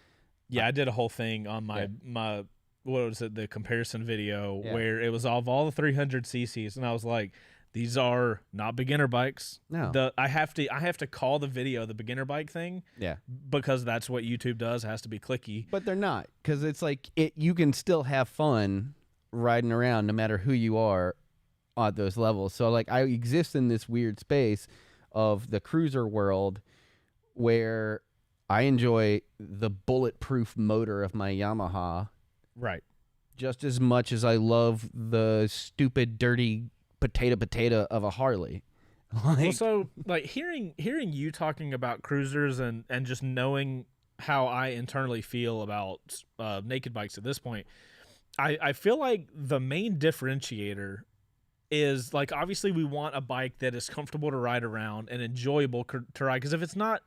Yeah, I did a whole thing on my what was it, the comparison video, where it was of all the 300 cc's, and I was like, these are not beginner bikes.
No.
I have to call the video the beginner bike thing.
Yeah.
Because that's what YouTube does. It has to be clicky.
But they're not, because it's like you can still have fun riding around no matter who you are at those levels. So like, I exist in this weird space of the cruiser world where I enjoy the bulletproof motor of my Yamaha
Right.
just as much as I love the stupid, dirty potato of a Harley.
Well, so like hearing you talking about cruisers and just knowing how I internally feel about naked bikes at this point, I feel like the main differentiator is, like, obviously we want a bike that is comfortable to ride around and enjoyable to ride, because if it's not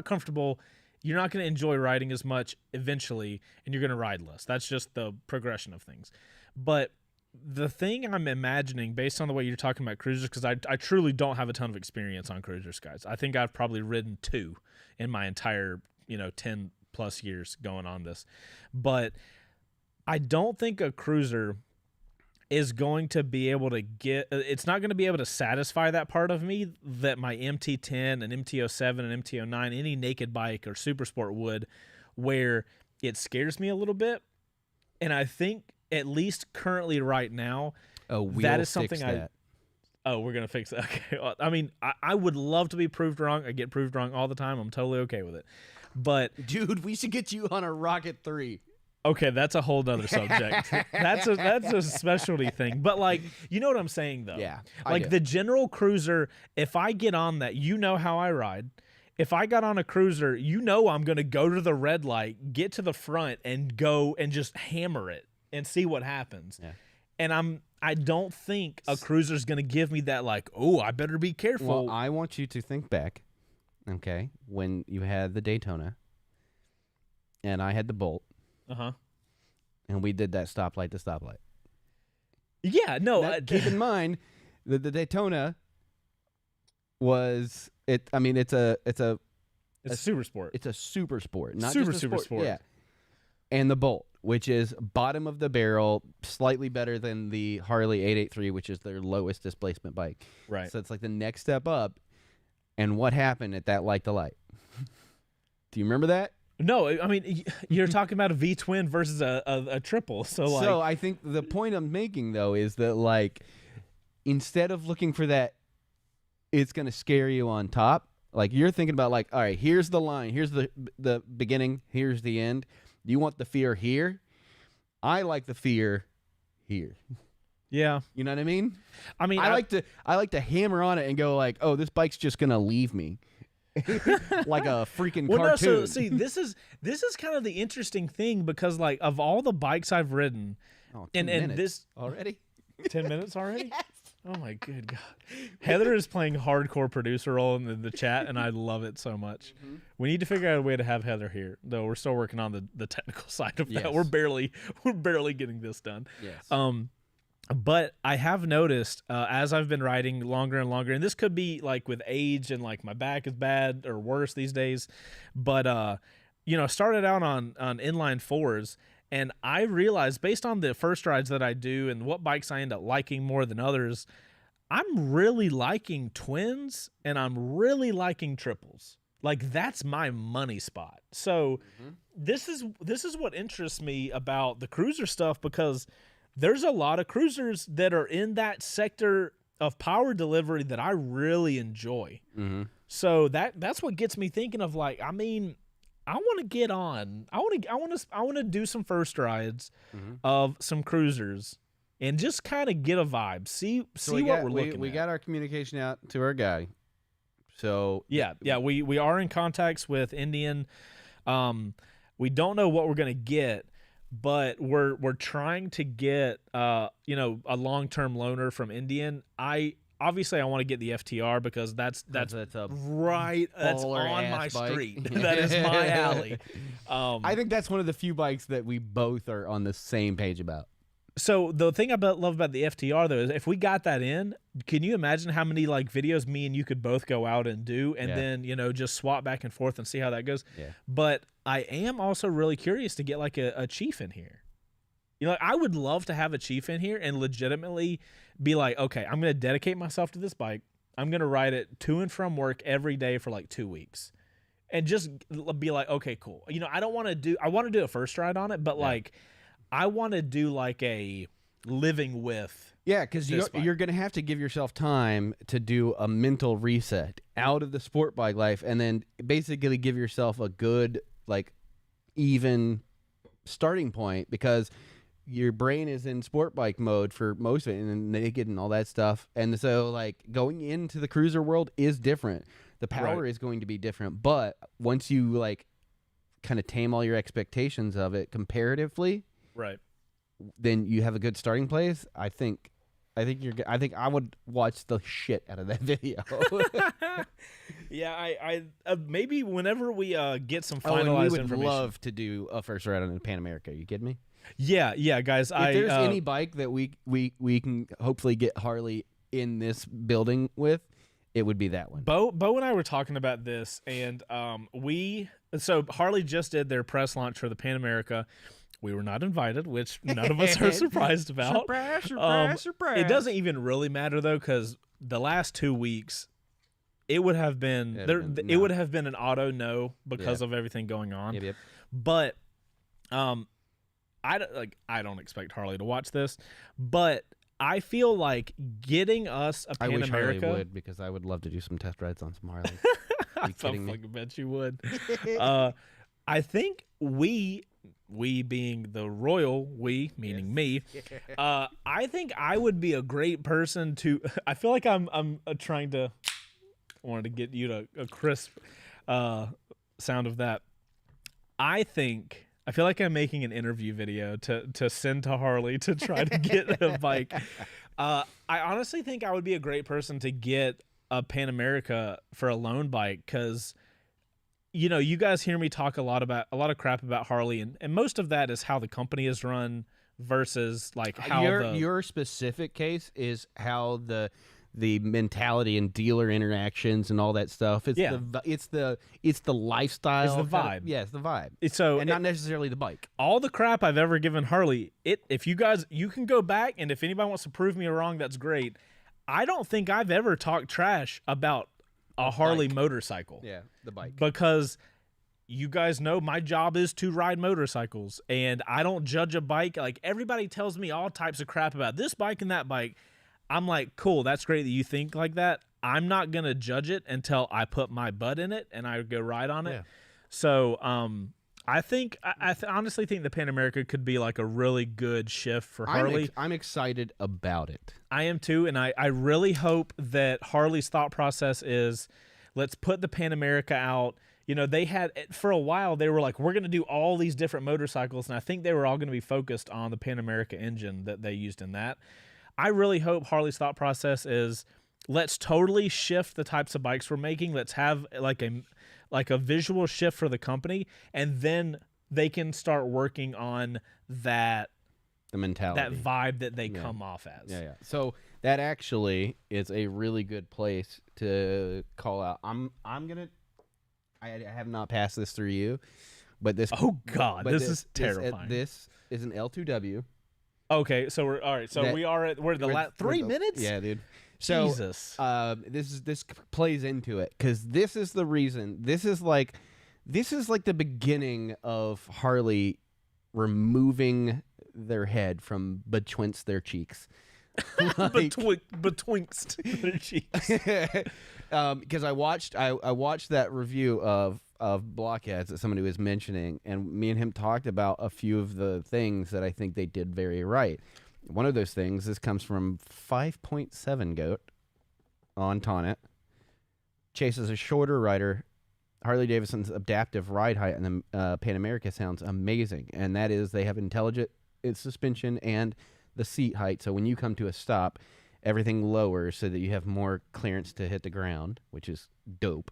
comfortable, you're not going to enjoy riding as much eventually, and you're going to ride less. That's just the progression of things. But the thing I'm imagining based on the way you're talking about cruisers, because I truly don't have a ton of experience on cruisers, guys. I think I've probably ridden 2 in my entire 10 plus years going on this, but I don't think a cruiser is going to be able to it's not going to be able to satisfy that part of me that my MT10 and MT07 and MT09, any naked bike or super sport would, where it scares me a little bit. And I think at least currently right now, that is something we're going to fix that. Okay. I mean, I would love to be proved wrong. I get proved wrong all the time. I'm totally okay with it. But
dude, we should get you on a Rocket 3.
Okay, that's a whole nother subject. That's a specialty thing. But like, you know what I'm saying though?
Yeah.
Like the general cruiser, if I get on that, you know how I ride. If I got on a cruiser, I'm going to go to the red light, get to the front and go and just hammer it and see what happens. Yeah. And I don't think a cruiser's going to give me that like, oh, I better be careful.
Well, I want you to think back, okay, when you had the Daytona and I had the Bolt.
Uh-huh.
And we did that stoplight to stoplight.
Yeah, no.
Now, keep in mind that the Daytona was it. I mean, it's a
super sport.
It's a super sport, not
super
just a
sport.
Yeah. And the Bolt, which is bottom of the barrel, slightly better than the Harley 883, which is their lowest displacement bike.
Right.
So it's like the next step up. And what happened at that light to light? Do you remember that?
No, I mean, you're talking about a V-twin versus a triple. So
I think the point I'm making, though, is that, like, instead of looking for that, it's going to scare you on top. Like, you're thinking about, like, all right, here's the line. Here's the beginning. Here's the end. You want the fear here? I like the fear here.
Yeah.
You know what I mean?
I mean,
I like to hammer on it and go, like, oh, this bike's just going to leave me. Like a freaking cartoon.
No, so see, this is kind of the interesting thing because like of all the bikes I've ridden, and this
already
10 minutes already.
Yes.
Oh my good God, Heather is playing hardcore producer role in the chat, and I love it so much. Mm-hmm. We need to figure out a way to have Heather here, though. We're still working on the technical side of that. We're barely getting this done.
Yes.
But I have noticed as I've been riding longer and longer, and this could be like with age and like my back is bad or worse these days, but started out on inline 4s, and I realized based on the first rides that I do and what bikes I end up liking more than others, I'm really liking twins and I'm really liking triples. Like that's my money spot. So this is what interests me about the cruiser stuff, because there's a lot of cruisers that are in that sector of power delivery that I really enjoy. Mm-hmm. So that's what gets me thinking of like, I mean, I want to get on. I want to do some first rides of some cruisers and just kind of get a vibe. See what we're looking at.
We got our communication out to our guy. So
yeah, we are in contacts with Indian. We don't know what we're gonna get, but we're trying to get a long-term loaner from Indian. I want to get the FTR because that's right. That's on my street. That is my alley.
I think that's one of the few bikes that we both are on the same page about.
So the thing I love about the FTR though is if we got that in, can you imagine how many like videos me and you could both go out and do, and then just swap back and forth and see how that goes. Yeah. But I am also really curious to get like a chief in here. I would love to have a chief in here and legitimately be like, okay, I'm going to dedicate myself to this bike. I'm going to ride it to and from work every day for like 2 weeks, and just be like, okay, cool. I want to do a first ride on it, but like. I want to do like a living with.
Yeah, because you're going to have to give yourself time to do a mental reset out of the sport bike life, and then basically give yourself a good, like, even starting point, because your brain is in sport bike mode for most of it, and naked and all that stuff. And so, like, going into the cruiser world is different. The power is going to be different, but once you, like, kind of tame all your expectations of it comparatively.
Right.
Then you have a good starting place. I think I would watch the shit out of that video.
Yeah, I maybe whenever we get some finalized
and we would
information.
love to do a first ride on the Pan America. Are you kidding me?
Yeah, guys.
If there's any bike that we can hopefully get Harley in this building with, it would be that one.
Bo and I were talking about this, and so Harley just did their press launch for the Pan America. We were not invited, which none of us are surprised about.
Surprise.
It doesn't even really matter though, because the last 2 weeks, it would have been it would have been an auto no because of everything going on.
Yep.
But I don't expect Harley to watch this, but I feel like getting us a Pan
I wish
America
Harley would, because I would love to do some test rides on some Harley. Are you kidding me?
I bet you would. I think we being the royal we, meaning me, I think I would be a great person to. I feel like I'm trying to. Wanted to get you to a crisp sound of that. I feel like I'm making an interview video to send to Harley to try to get a bike. I honestly think I would be a great person to get a Pan America for a loan bike, because you guys hear me talk a lot of crap about Harley, and most of that is how the company is run versus like how
your specific case is how the mentality and dealer interactions and all that stuff. It's the lifestyle.
It's the vibe.
It's the vibe.
So
not necessarily the bike.
All the crap I've ever given Harley, if you guys, you can go back, and if anybody wants to prove me wrong, that's great. I don't think I've ever talked trash about a Harley motorcycle.
Yeah, the bike.
Because you guys know my job is to ride motorcycles, and I don't judge a bike. Like, everybody tells me all types of crap about this bike and that bike. I'm like, cool, that's great that you think like that. I'm not going to judge it until I put my butt in it and I go ride on it. Yeah. So I think I honestly think the Pan America could be like a really good shift for Harley.
I'm excited about it.
I am too, and I really hope that Harley's thought process is, let's put the Pan America out. They had, for a while, they were like, we're going to do all these different motorcycles, and I think they were all going to be focused on the Pan America engine that they used in that. I really hope Harley's thought process is, let's totally shift the types of bikes we're making. Let's have like a visual shift for the company, and then they can start working on the mentality, that vibe that they come off as.
Yeah. So that actually is a really good place to call out. I have not passed this through you, but this.
Oh God, this is terrifying.
This is an L2W.
Okay, so we're all right. So we're the last 3 minutes.
Yeah, dude. So
Jesus.
This plays into it, because this is the reason. This is like the beginning of Harley removing their head from betwixt their cheeks.
Betwixt their cheeks.
Because I watched that review of Blockheads that somebody was mentioning, and me and him talked about a few of the things that I think they did very right. One of those things, this comes from 5.7 Goat on Tonic. Chase is a shorter rider. Harley Davidson's adaptive ride height in the Pan America sounds amazing, and that is they have intelligent suspension and the seat height. So when you come to a stop, everything lowers so that you have more clearance to hit the ground, which is dope.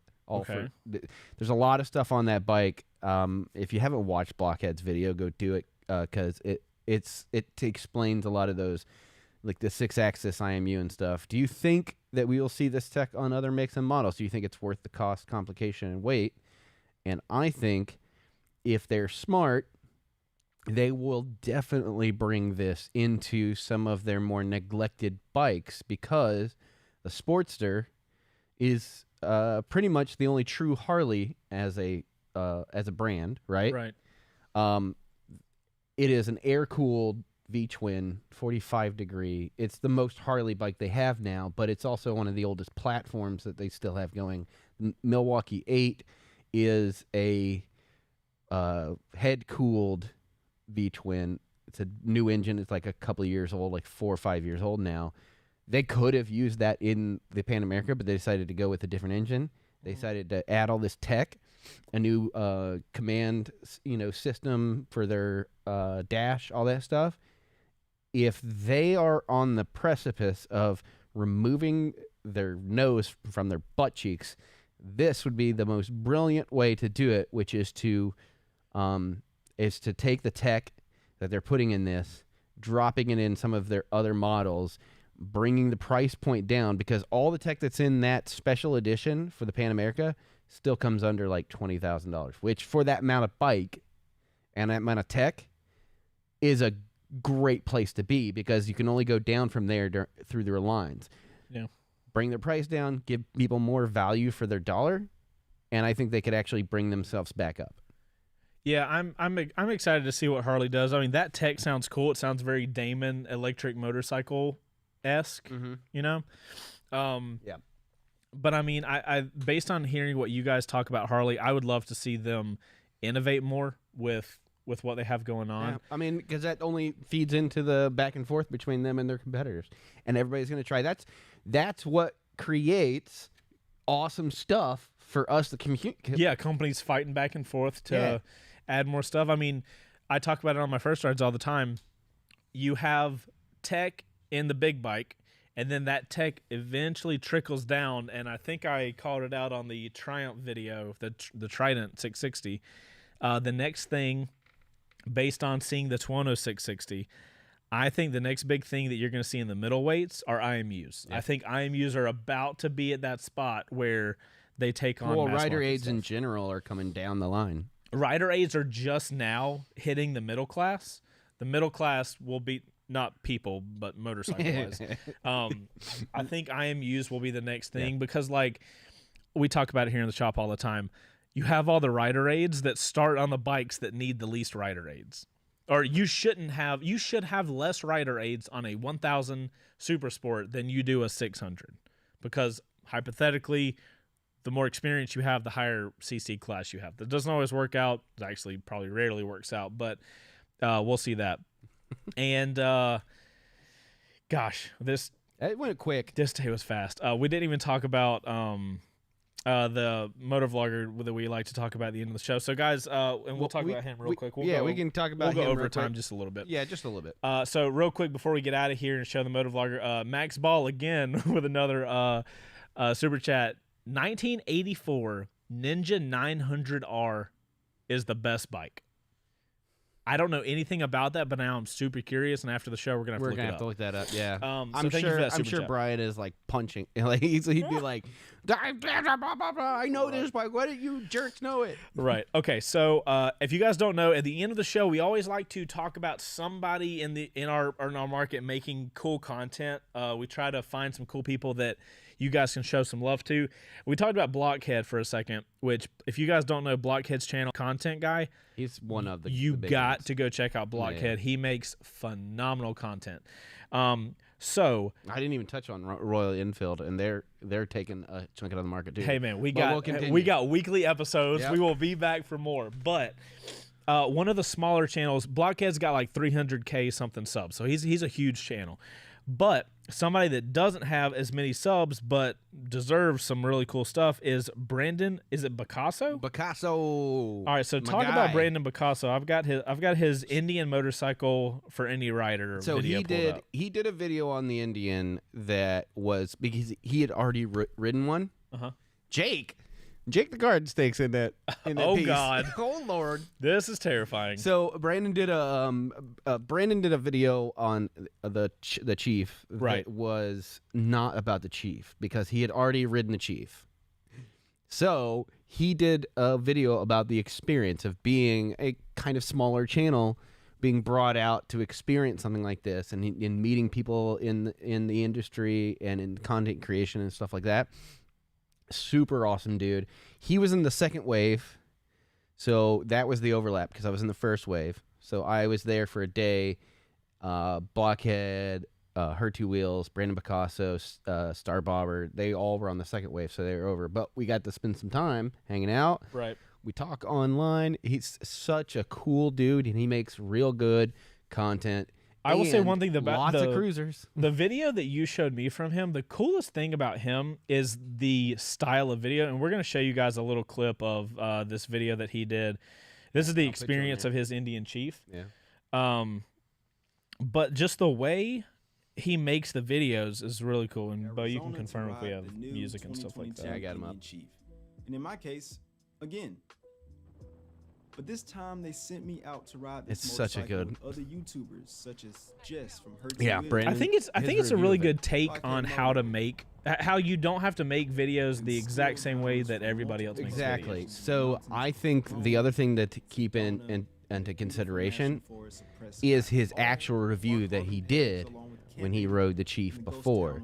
There's a lot of stuff on that bike. If you haven't watched Blockhead's video, go do it, because it explains a lot of those, like the 6-axis IMU and stuff. Do you think that we will see this tech on other makes and models? Do you think it's worth the cost, complication, and weight? And I think if they're smart, they will definitely bring this into some of their more neglected bikes, because the Sportster is pretty much the only true Harley as a brand, right?
Right.
It is an air-cooled V-twin, 45-degree. It's the most Harley bike they have now, but it's also one of the oldest platforms that they still have going. Milwaukee 8 is a head-cooled V-twin. It's a new engine. It's like a couple of years old, like 4 or 5 years old now. They could have used that in the Pan America, but they decided to go with a different engine. They decided to add all this tech, a new command, system for their dash, all that stuff. If they are on the precipice of removing their nose from their butt cheeks, this would be the most brilliant way to do it, which is to take the tech that they're putting in this, dropping it in some of their other models, bringing the price point down, because all the tech that's in that special edition for the Pan America still comes under like $20,000, which for that amount of bike and that amount of tech is a great place to be, because you can only go down from there through their lines.
Yeah.
Bring their price down, give people more value for their dollar, and I think they could actually bring themselves back up.
Yeah, I'm excited to see what Harley does. I mean, that tech sounds cool. It sounds very Damon electric motorcycle-esque, you know?
Yeah.
But I mean, I based on hearing what you guys talk about Harley, I would love to see them innovate more with what they have going on.
Yeah. I mean, because that only feeds into the back and forth between them and their competitors, and everybody's going to try. That's what creates awesome stuff for us to communicate.
Yeah, companies fighting back and forth to add more stuff. I mean, I talk about it on my first rides all the time. You have tech in the big bike, and then that tech eventually trickles down, and I think I called it out on the Triumph video, the Trident 660. The next thing, based on seeing the Tuono 660, I think the next big thing that you're going to see in the middleweights are IMUs. Yeah. I think IMUs are about to be at that spot where they take on
rider aids in general are coming down the line.
Rider aids are just now hitting the middle class. The middle class will be not people, but motorcycle-wise. I think IMUs will be the next thing because, like, we talk about it here in the shop all the time. You have all the rider aids that start on the bikes that need the least rider aids. Or you should have less rider aids on a 1000 Super Sport than you do a 600. Because hypothetically, the more experience you have, the higher CC class you have. That doesn't always work out. It actually probably rarely works out, but we'll see that. And gosh,
it went quick.
This day was fast. We didn't even talk about the motor vlogger that we like to talk about at the end of the show. So guys, and we'll talk about him real quick.
We can talk about him.
We'll go over time just a little bit.
Yeah, just a little bit.
So real quick before we get out of here and show the motor vlogger, Max Ball again with another super chat. 1984 Ninja 900R is the best bike. I don't know anything about that, but now I'm super curious, and after the show, we're gonna have to look that up.
Yeah,
so
I'm sure Brian is like punching. Like he'd be like, "I know this bike. Why didn't you jerks know it?"
Right. Okay. So if you guys don't know, at the end of the show, we always like to talk about somebody in our market making cool content. We try to find some cool people that you guys can show some love to. We talked about Blockhead for a second, which if you guys don't know, Blockhead's channel content guy,
he's one of the
you
the big
got
ones.
to go check out Blockhead.
Yeah.
He makes phenomenal content. So
I didn't even touch on Royal Enfield, and they're taking a chunk out of the market too.
Hey man, we got weekly episodes. Yep. We will be back for more. But one of the smaller channels, Blockhead's got like 300K something subs, so he's a huge channel. But somebody that doesn't have as many subs but deserves some really cool stuff is Brandon. Is it Picasso?
Picasso.
All right, so talk about Brandon Picasso. I've got his Indian motorcycle for any rider.
So
video
he did a video on the Indian that was because he had already ridden one. Jake the Garden Stakes in that.
Oh
piece.
God!
Oh Lord!
This is terrifying.
So Brandon did a video on the Chief that was not about the Chief because he had already ridden the Chief. So he did a video about the experience of being a kind of smaller channel, being brought out to experience something like this, and in meeting people in the industry and in content creation and stuff like that. Super awesome dude. He was in the second wave, so that was the overlap because I was in the first wave. So I was there for a day. Blockhead, Ontwowheels, Brandon Picasso, Star Bobber, they all were on the second wave, so they were over. But we got to spend some time hanging out.
Right.
We talk online. He's such a cool dude, and he makes real good content.
I will say one thing about
lots of cruisers.
The video that you showed me from him, the coolest thing about him is the style of video, and we're going to show you guys a little clip of this video that he did. This is the experience of his Indian Chief.
Yeah.
But just the way he makes the videos is really cool, and Bo, you can confirm if we have music and stuff like that.
Yeah, I got him up.
Chief. And in my case, again, But this time they sent me out to ride this
It's such a
motorcycle
good-
with other YouTubers such as Jess from Her
Yeah, Brandon.
I think it's a
review
really
of it.
good take on how to make how you don't have to make videos the exact same way that everybody else makes
Exactly.
videos.
So I think the other thing that to keep into consideration is his actual review that he did when he rode the Chief before.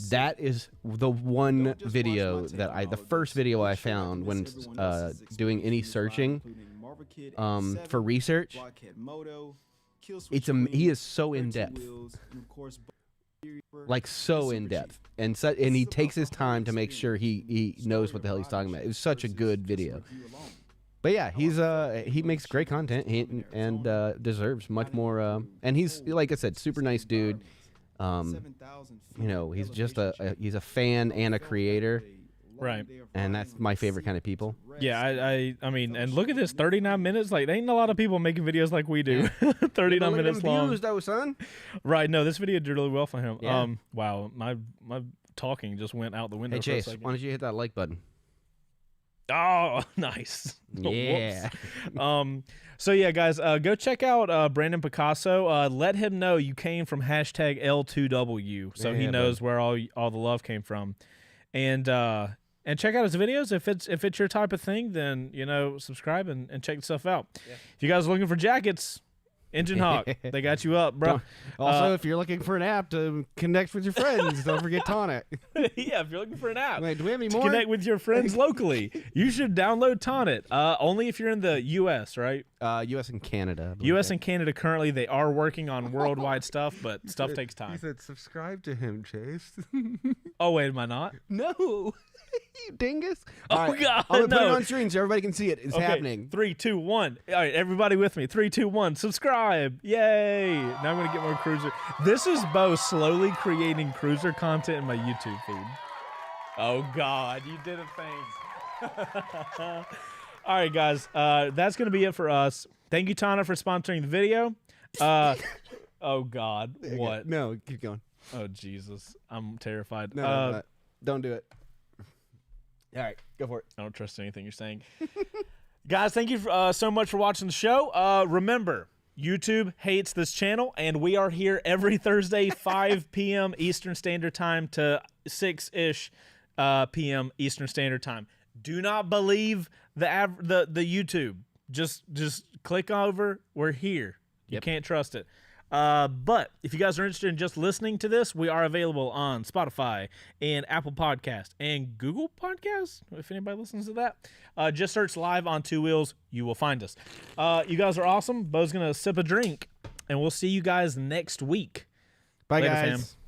That is the one video that the first video I found when doing any searching for research. He is so in depth, like so in depth, and he takes his time to make sure he knows what the hell he's talking about. It was such a good video. But yeah, he makes great content and deserves much more. And he's, like I said, super nice dude. He's just he's a fan and a creator.
Right.
And that's my favorite kind of people.
Yeah, I mean, and look at this, 39 minutes. Like, there ain't a lot of people making videos like we do. 39 minutes long.
Views, though, son.
Right. No, this video did really well for him.
Yeah.
Wow, my talking just went out the window.
Hey,
for a
Chase,
second.
why don't you hit that like button?
Oh, nice.
Yeah.
Whoops. So yeah, guys, go check out Brandon Picasso. Let him know you came from hashtag L2W, so he knows where all the love came from, and check out his videos. If it's your type of thing, then subscribe and check the stuff out. Yeah. If you guys are looking for jackets, Engine Hawk, they got you up, bro.
Also, if you're looking for an app to connect with your friends, don't forget Tonic.
Yeah, if you're looking for an app
Wait, do we have any
to
more?
connect with your friends locally, you should download Tonic. Only if you're in the U.S., right?
U.S. and Canada.
U.S. and Canada currently, they are working on worldwide stuff, but stuff takes time.
He said, subscribe to him, Chase.
Oh, wait, am I not?
No. You dingus.
Oh,
All right,
God,
I'm going to put it
no.
on screen so everybody can see it. It's happening.
3, 2, 1. All right, everybody with me. 3, 2, 1. Subscribe. Yay. Now I'm going to get more cruiser. This is Bo slowly creating cruiser content in my YouTube feed. Oh, God. You did a thing. All right, guys. That's going to be it for us. Thank you, Tana, for sponsoring the video. Oh, God. What?
No, keep going.
Oh, Jesus. I'm terrified.
No, don't do it. All right, go for it.
I don't trust anything you're saying. Guys, thank you so much for watching the show. Remember, YouTube hates this channel, and we are here every Thursday, 5 p.m. Eastern Standard Time to 6-ish p.m. Eastern Standard Time. Do not believe the YouTube. Just click over. We're here. You can't trust it. But if you guys are interested in just listening to this, we are available on Spotify and Apple Podcast and Google Podcasts. If anybody listens to that, just search live on Two Wheels. You will find us. You guys are awesome. Bo's going to sip a drink, and we'll see you guys next week.
Bye,
Later,
guys.
fam.